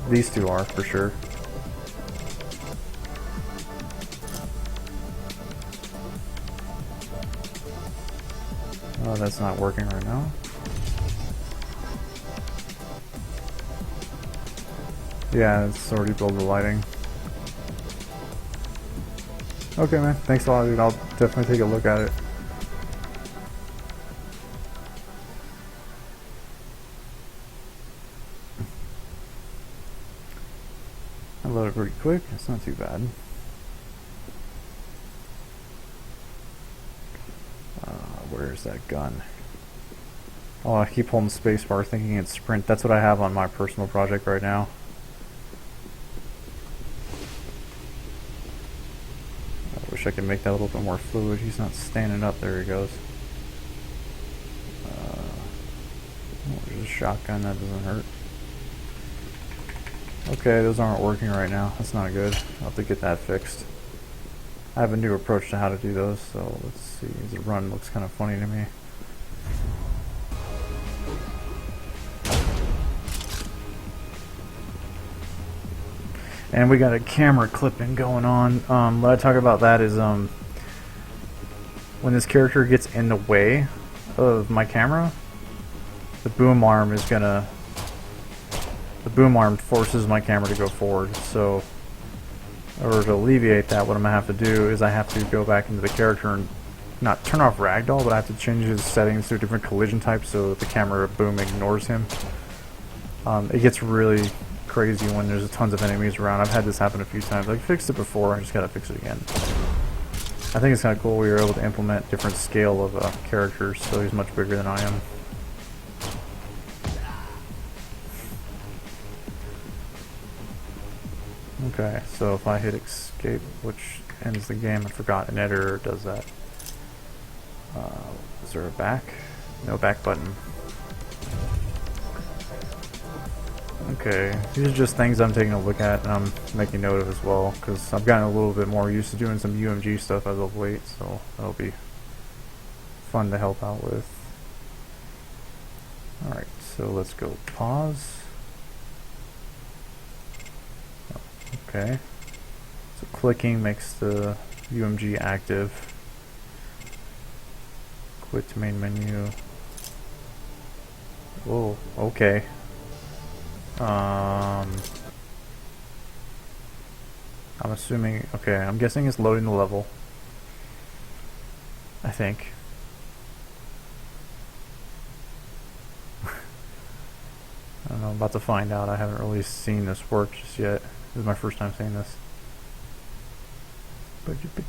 These two are, for sure. Oh, that's not working right now. Yeah, it's already built the lighting. Okay, man. Thanks a lot, dude. I'll definitely take a look at it. I load it pretty quick. It's not too bad. Where's that gun? Oh, I keep holding spacebar thinking it's sprint. That's what I have on my personal project right now. I wish I could make that a little bit more fluid. He's not standing up. There he goes. There's a shotgun. That doesn't hurt. Okay, those aren't working right now. That's not good. I'll have to get that fixed. I have a new approach to how to do those, so let's see. The run looks kind of funny to me. And we got a camera clipping going on. What I talk about that is when this character gets in the way of my camera, the boom arm forces my camera to go forward. So in order to alleviate that, what I'm going to have to do is I have to go back into the character and not turn off ragdoll, but I have to change his settings to a different collision type so that the camera boom ignores him. It gets really crazy when there's tons of enemies around. I've had this happen a few times. I fixed it before, I just gotta fix it again. I think it's kind of cool we were able to implement different scale of characters, so he's much bigger than I am. Okay, so if I hit escape, which ends the game, I forgot an editor does that. Is there a back? No back button. Okay, these are just things I'm taking a look at and I'm making note of as well, because I've gotten a little bit more used to doing some UMG stuff as of late, so that'll be fun to help out with. Alright, so let's go pause. Okay, so clicking makes the UMG active. Quit to main menu. Oh, okay. I'm assuming, okay, I'm guessing it's loading the level. I think. I don't know, I'm about to find out. I haven't really seen this work just yet. This is my first time seeing this. If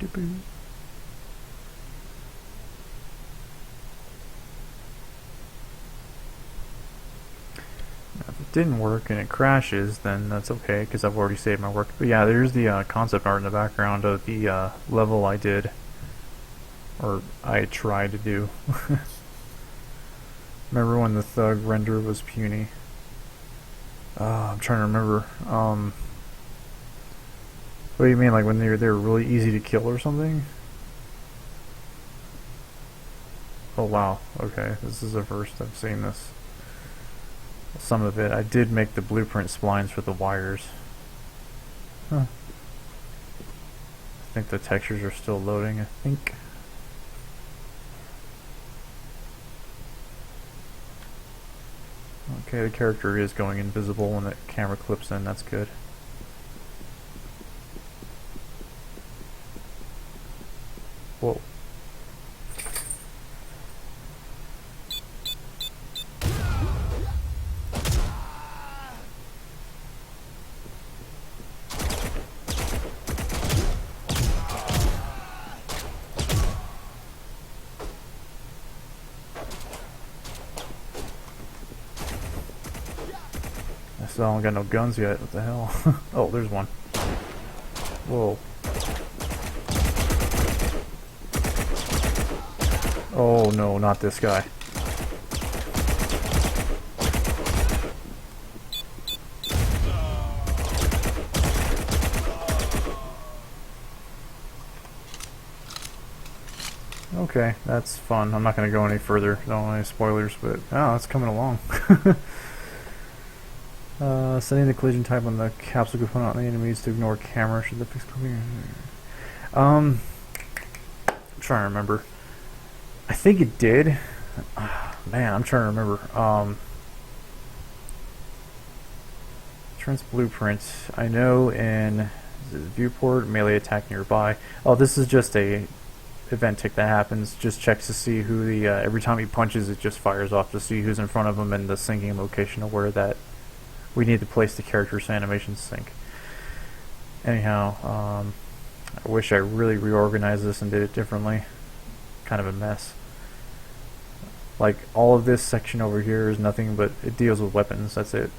it didn't work and it crashes, then that's okay, because I've already saved my work. But yeah, there's the concept art in the background of the level I did. Or I tried to do. Remember when the thug render was puny? I'm trying to remember. What do you mean, like when they're really easy to kill or something? Oh wow, okay, this is the first I've seen this. Some of it. I did make the blueprint splines for the wires. Huh. I think the textures are still loading, I think. Okay, the character is going invisible when the camera clips in, that's good. Whoa. I still don't got no guns yet, what the hell? Oh, there's one. Whoa. Oh no, not this guy. Okay, that's fun. I'm not going to go any further. Don't want any spoilers, but oh, it's coming along. Setting the collision type on the capsule component on the enemies to ignore camera should the fix clear. I'm trying to remember. I think it did. Man, I'm trying to remember. Trent's blueprint. I know in the viewport, melee attack nearby. Oh, this is just a event tick that happens. Just checks to see who the every time he punches, it just fires off to see who's in front of him and the syncing location of where that we need to place the character's animation sync. Anyhow, I wish I really reorganized this and did it differently. Kind of a mess. Like all of this section over here is nothing but it deals with weapons. That's it.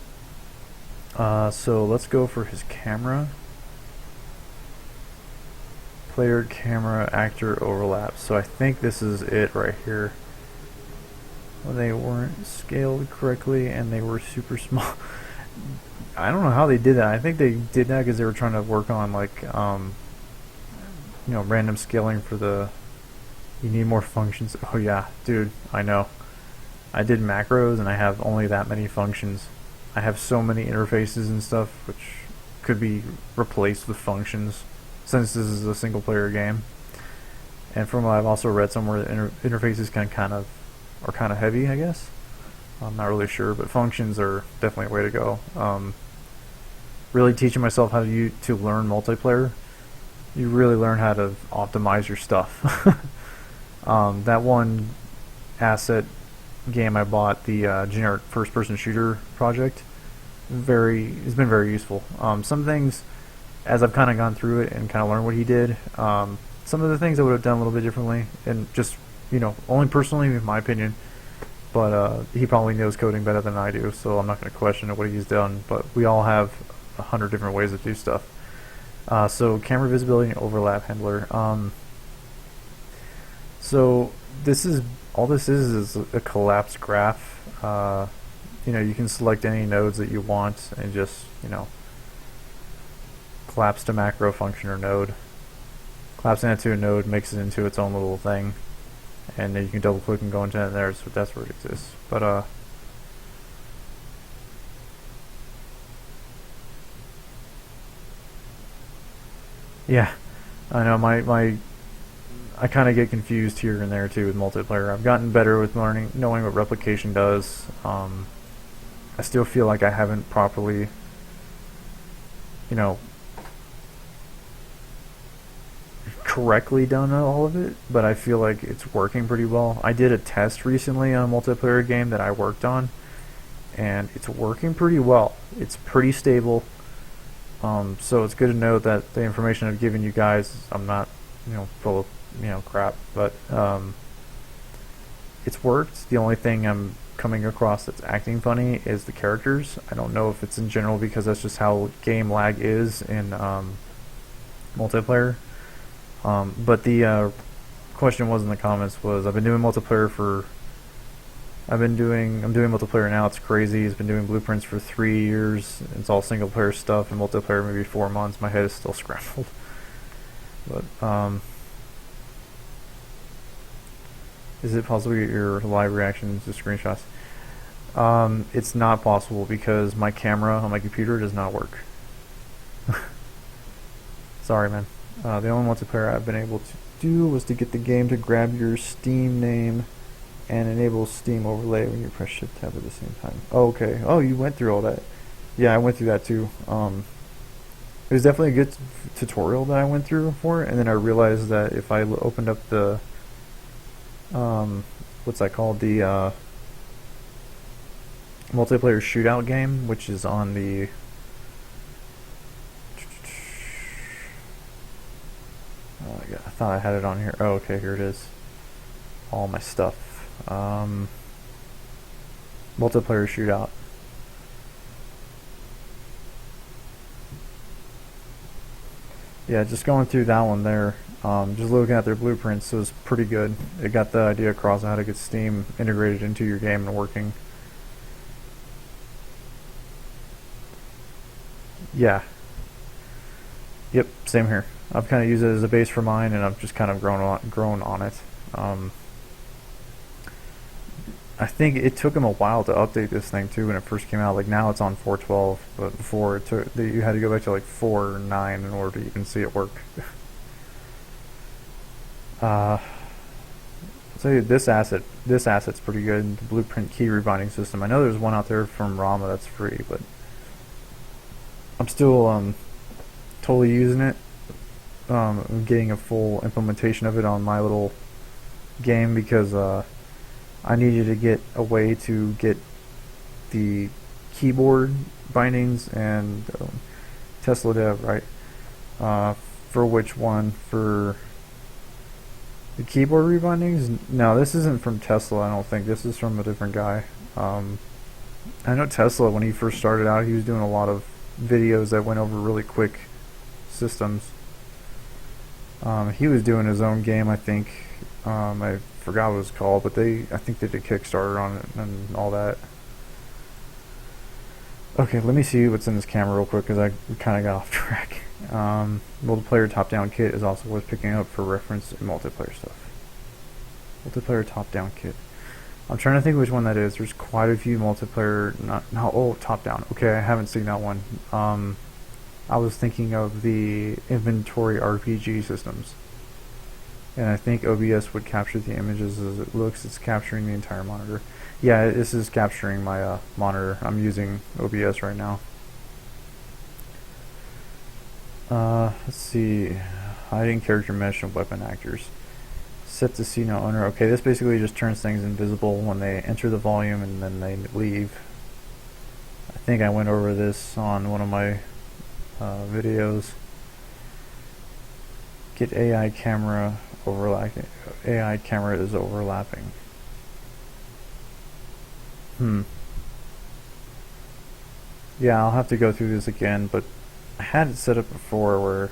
So let's go for his camera. Player, camera, actor overlap. So I think this is it right here. Well, they weren't scaled correctly and they were super small. I don't know how they did that. I think they did that because they were trying to work on like random scaling for the you need more functions. Oh yeah, dude, I know. I did macros and I have only that many functions. I have so many interfaces and stuff which could be replaced with functions since this is a single player game. And from what I've also read somewhere, the interfaces are kind of heavy, I guess. I'm not really sure, but functions are definitely a way to go. Really teaching myself how to learn multiplayer. You really learn how to optimize your stuff. That one asset game I bought, the generic first-person shooter project, has been very useful. Some things, as I've kind of gone through it and kind of learned what he did, some of the things I would have done a little bit differently, and just only personally, in my opinion. But he probably knows coding better than I do, so I'm not going to question what he's done. But we all have 100 different ways to do stuff. So camera visibility and overlap handler. So this is all this is a collapsed graph. You can select any nodes that you want and just collapse to macro function or node. Collapsing it to a node makes it into its own little thing. And then you can double click and go into it there, so that's where it exists. But yeah, I know my I kind of get confused here and there too with multiplayer. I've gotten better with knowing what replication does. I still feel like I haven't properly, you know, correctly done all of it, but I feel like it's working pretty well. I did a test recently on a multiplayer game that I worked on, and it's working pretty well. It's pretty stable. So it's good to know that the information I've given you guys, I'm not, full of, crap, but it's worked. The only thing I'm coming across that's acting funny is the characters. I don't know if it's in general because that's just how game lag is in multiplayer. But the question was in the comments was I'm doing multiplayer now. It's crazy. It's been doing blueprints for 3 years. It's all single player stuff, and multiplayer maybe 4 months. My head is still scrambled. But is it possible to get your live reactions to screenshots? It's not possible because my camera on my computer does not work. Sorry, man. The only multiplayer I've been able to do was to get the game to grab your Steam name and enable Steam overlay when you press Shift Tab at the same time. Oh, okay. Oh, you went through all that. Yeah, I went through that too. It was definitely a good tutorial that I went through for it, and then I realized that if I opened up the what's that called? The multiplayer shootout game, which is on the I thought I had it on here. Oh, okay, here it is. All my stuff. Multiplayer shootout. Yeah, just going through that one there. Just looking at their blueprints, it was pretty good. It got the idea across on how to get Steam integrated into your game and working. Yeah. Yep, same here. I've kind of used it as a base for mine, and I've just kind of grown on it. I think it took them a while to update this thing too when it first came out. Like now it's on 4.12, but before you had to go back to like 4.9 in order to even see it work. I'll tell you, this asset's pretty good. The Blueprint key rebinding system. I know there's one out there from Rama that's free, but I'm still totally using it. I'm getting a full implementation of it on my little game because I needed to get a way to get the keyboard bindings and Tesla Dev, right? For which one? For the keyboard rebindings? No, this isn't from Tesla, I don't think. This is from a different guy. I know Tesla, when he first started out, he was doing a lot of videos that went over really quick systems. He was doing his own game, I think. I forgot what it was called, but I think they did Kickstarter on it and all that. Okay, let me see what's in this camera real quick because I kind of got off track. Multiplayer top-down kit is also worth picking up for reference in multiplayer stuff. Multiplayer top-down kit. I'm trying to think which one that is. There's quite a few multiplayer, top-down. Okay, I haven't seen that one. I was thinking of the inventory RPG systems. And I think OBS would capture the images as it looks. It's capturing the entire monitor. Yeah, this is capturing my monitor. I'm using OBS right now. Let's see. Hiding character mesh and weapon actors. Set to see no owner. Okay, this basically just turns things invisible when they enter the volume and then they leave. I think I went over this on one of my videos. Get AI camera overlapping. AI camera is overlapping. Yeah, I'll have to go through this again, but I had it set up before where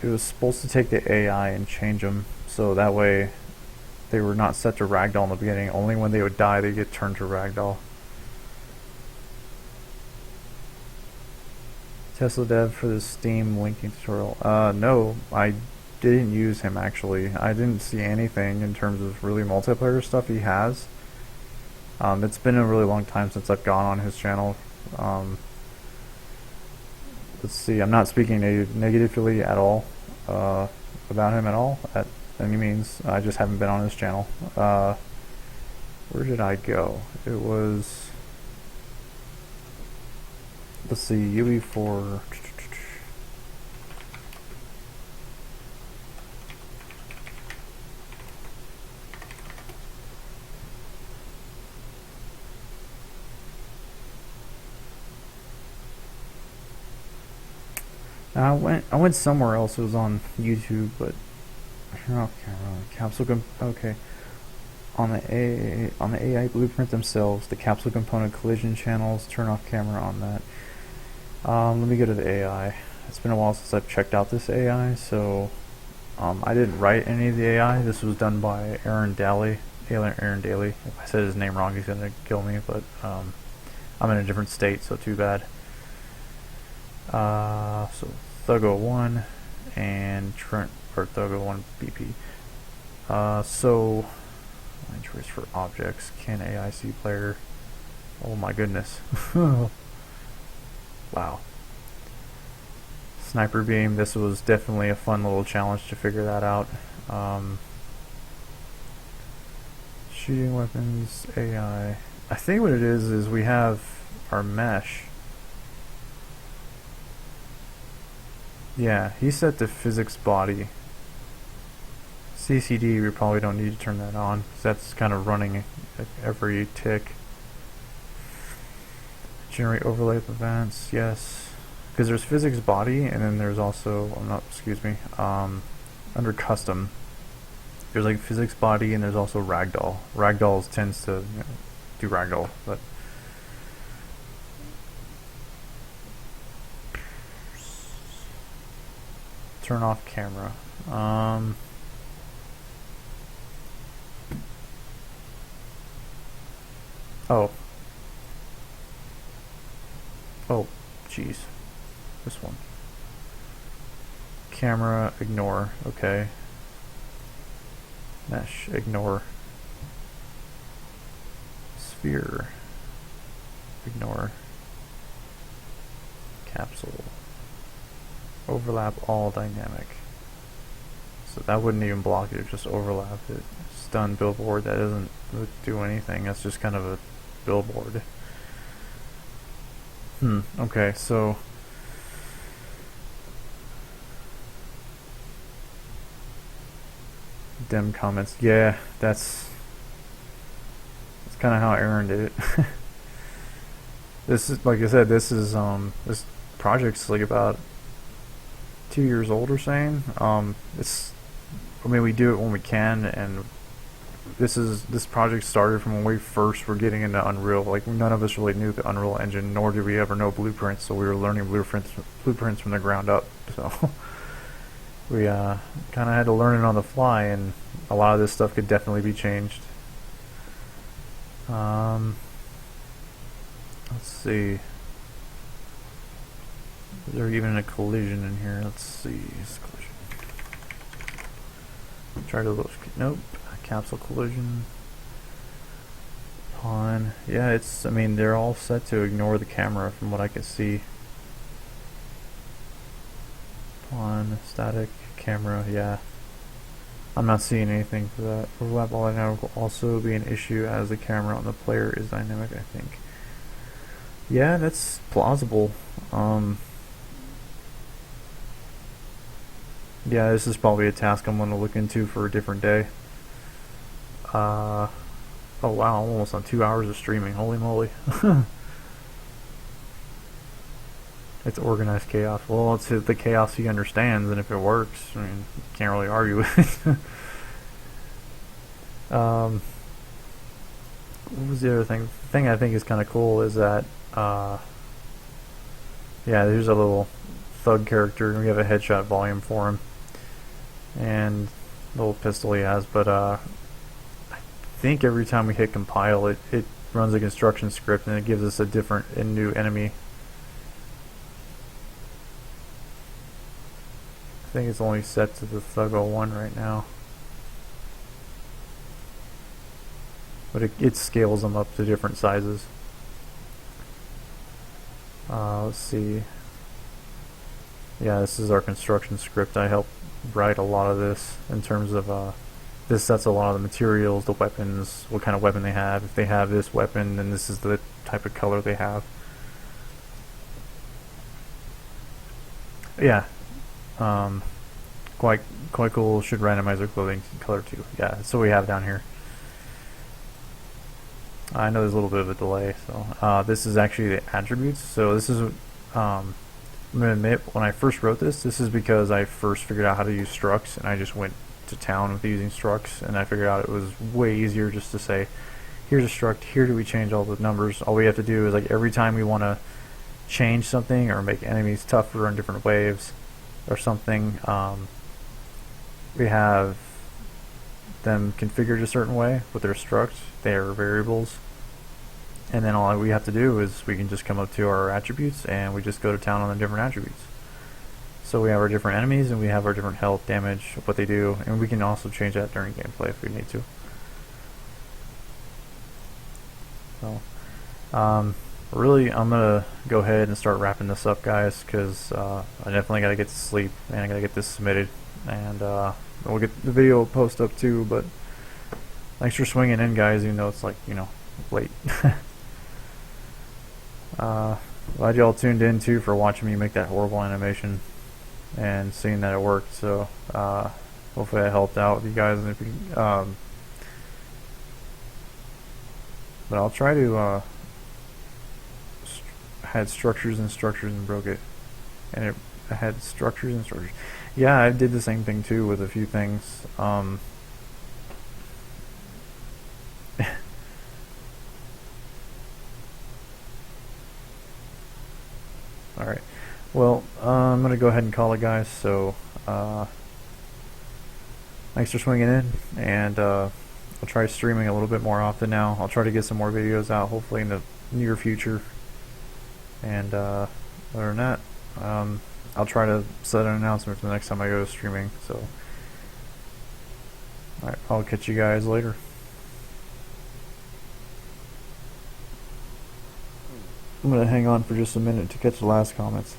it was supposed to take the AI and change them so that way they were not set to ragdoll in the beginning. Only when they would die they get turned to ragdoll. Tesla Dev for the Steam linking tutorial. No, I didn't use him actually. I didn't see anything in terms of really multiplayer stuff he has. It's been a really long time since I've gone on his channel. Let's see, I'm not speaking negatively at all about him at all at any means. I just haven't been on his channel. Where did I go? It was, let's see, UE4. I went somewhere else. It was on YouTube, but okay, okay. On the AI blueprint themselves, the capsule component collision channels. Turn off camera on that. Let me go to the AI. It's been a while since I've checked out this AI, so I didn't write any of the AI. This was done by Aaron Daly. Aaron Daly. If I said his name wrong, he's gonna kill me. But I'm in a different state, so too bad. So Thuggo1 and Trent, or Thuggo1 BP. So line choice for objects. Can AI see player? Oh my goodness. Wow. Sniper beam. This was definitely a fun little challenge to figure that out. Shooting weapons, AI. I think what it is we have our mesh. Yeah, he's set to physics body. CCD, we probably don't need to turn that on, because that's kind of running at every tick. Generate overlay of events, yes. Because there's physics body, and then there's also, under custom, there's like physics body, and there's also ragdoll. Ragdoll tends to do ragdoll, but turn off camera. Oh, jeez. This one. Camera, ignore. Okay. Mesh, ignore. Sphere, ignore. Capsule. Overlap all dynamic. So that wouldn't even block it, just overlap it. Stun billboard, that doesn't do anything, that's just kind of a billboard. Okay, so dim comments. Yeah, that's kind of how Aaron did it. This is, like I said, this project's like about 2 years old or saying. We do it when we can, and this project started from when we first were getting into Unreal. Like, none of us really knew the Unreal Engine, nor did we ever know blueprints, so we were learning blueprints from the ground up. So we kind of had to learn it on the fly, and a lot of this stuff could definitely be changed. Let's see. Is there even a collision in here? Let's see. Collision. Try to look. Nope. Capsule collision. Pawn. Yeah, they're all set to ignore the camera from what I can see. Pawn, static, camera, yeah. I'm not seeing anything for that. Overlap all dynamic will also be an issue as the camera on the player is dynamic, I think. Yeah, that's plausible. Yeah, this is probably a task I'm going to look into for a different day. Oh wow, I'm almost on 2 hours of streaming. Holy moly. It's organized chaos. Well, it's the chaos he understands, and if it works, I mean, you can't really argue with it. What was the other thing? The thing I think is kind of cool is that, yeah, there's a little thug character, and we have a headshot volume for him, and the little pistol he has, but I think every time we hit compile, it runs a construction script, and it gives us a different and new enemy. I think it's only set to the Thuggo1 right now. But it scales them up to different sizes. Let's see. Yeah, this is our construction script. I helped write a lot of this in terms of this sets a lot of the materials, the weapons, what kind of weapon they have. If they have this weapon, then this is the type of color they have. Yeah, quite cool. Should randomize their clothing color too. Yeah, that's what we have down here. I know there's a little bit of a delay, so this is actually the attributes. So this is I'm gonna admit, when I first wrote this is because I first figured out how to use structs, and I just went to town with using structs, and I figured out it was way easier just to say, here's a struct, here do we change all the numbers. All we have to do is, like, every time we want to change something or make enemies tougher in different waves or something, we have them configured a certain way with their struct, their variables, and then all we have to do is we can just come up to our attributes and we just go to town on the different attributes. So we have our different enemies and we have our different health, damage, what they do, and we can also change that during gameplay if we need to. So really, I'm gonna go ahead and start wrapping this up, guys, because I definitely gotta get to sleep and I gotta get this submitted, and we'll get the video post up too. But thanks for swinging in, guys, even though it's, like, you know, late. Glad y'all tuned in too for watching me make that horrible animation and seeing that it worked. So hopefully I helped out with you guys. And if you, but I'll try to had structures and broke it, and it had structures and structures. Yeah, I did the same thing too with a few things. Alright, well, I'm going to go ahead and call it, guys, so thanks for swinging in, and I'll try streaming a little bit more often now. I'll try to get some more videos out, hopefully in the near future, and other than that, I'll try to set an announcement for the next time I go to streaming, so alright, I'll catch you guys later. I'm going to hang on for just a minute to catch the last comments.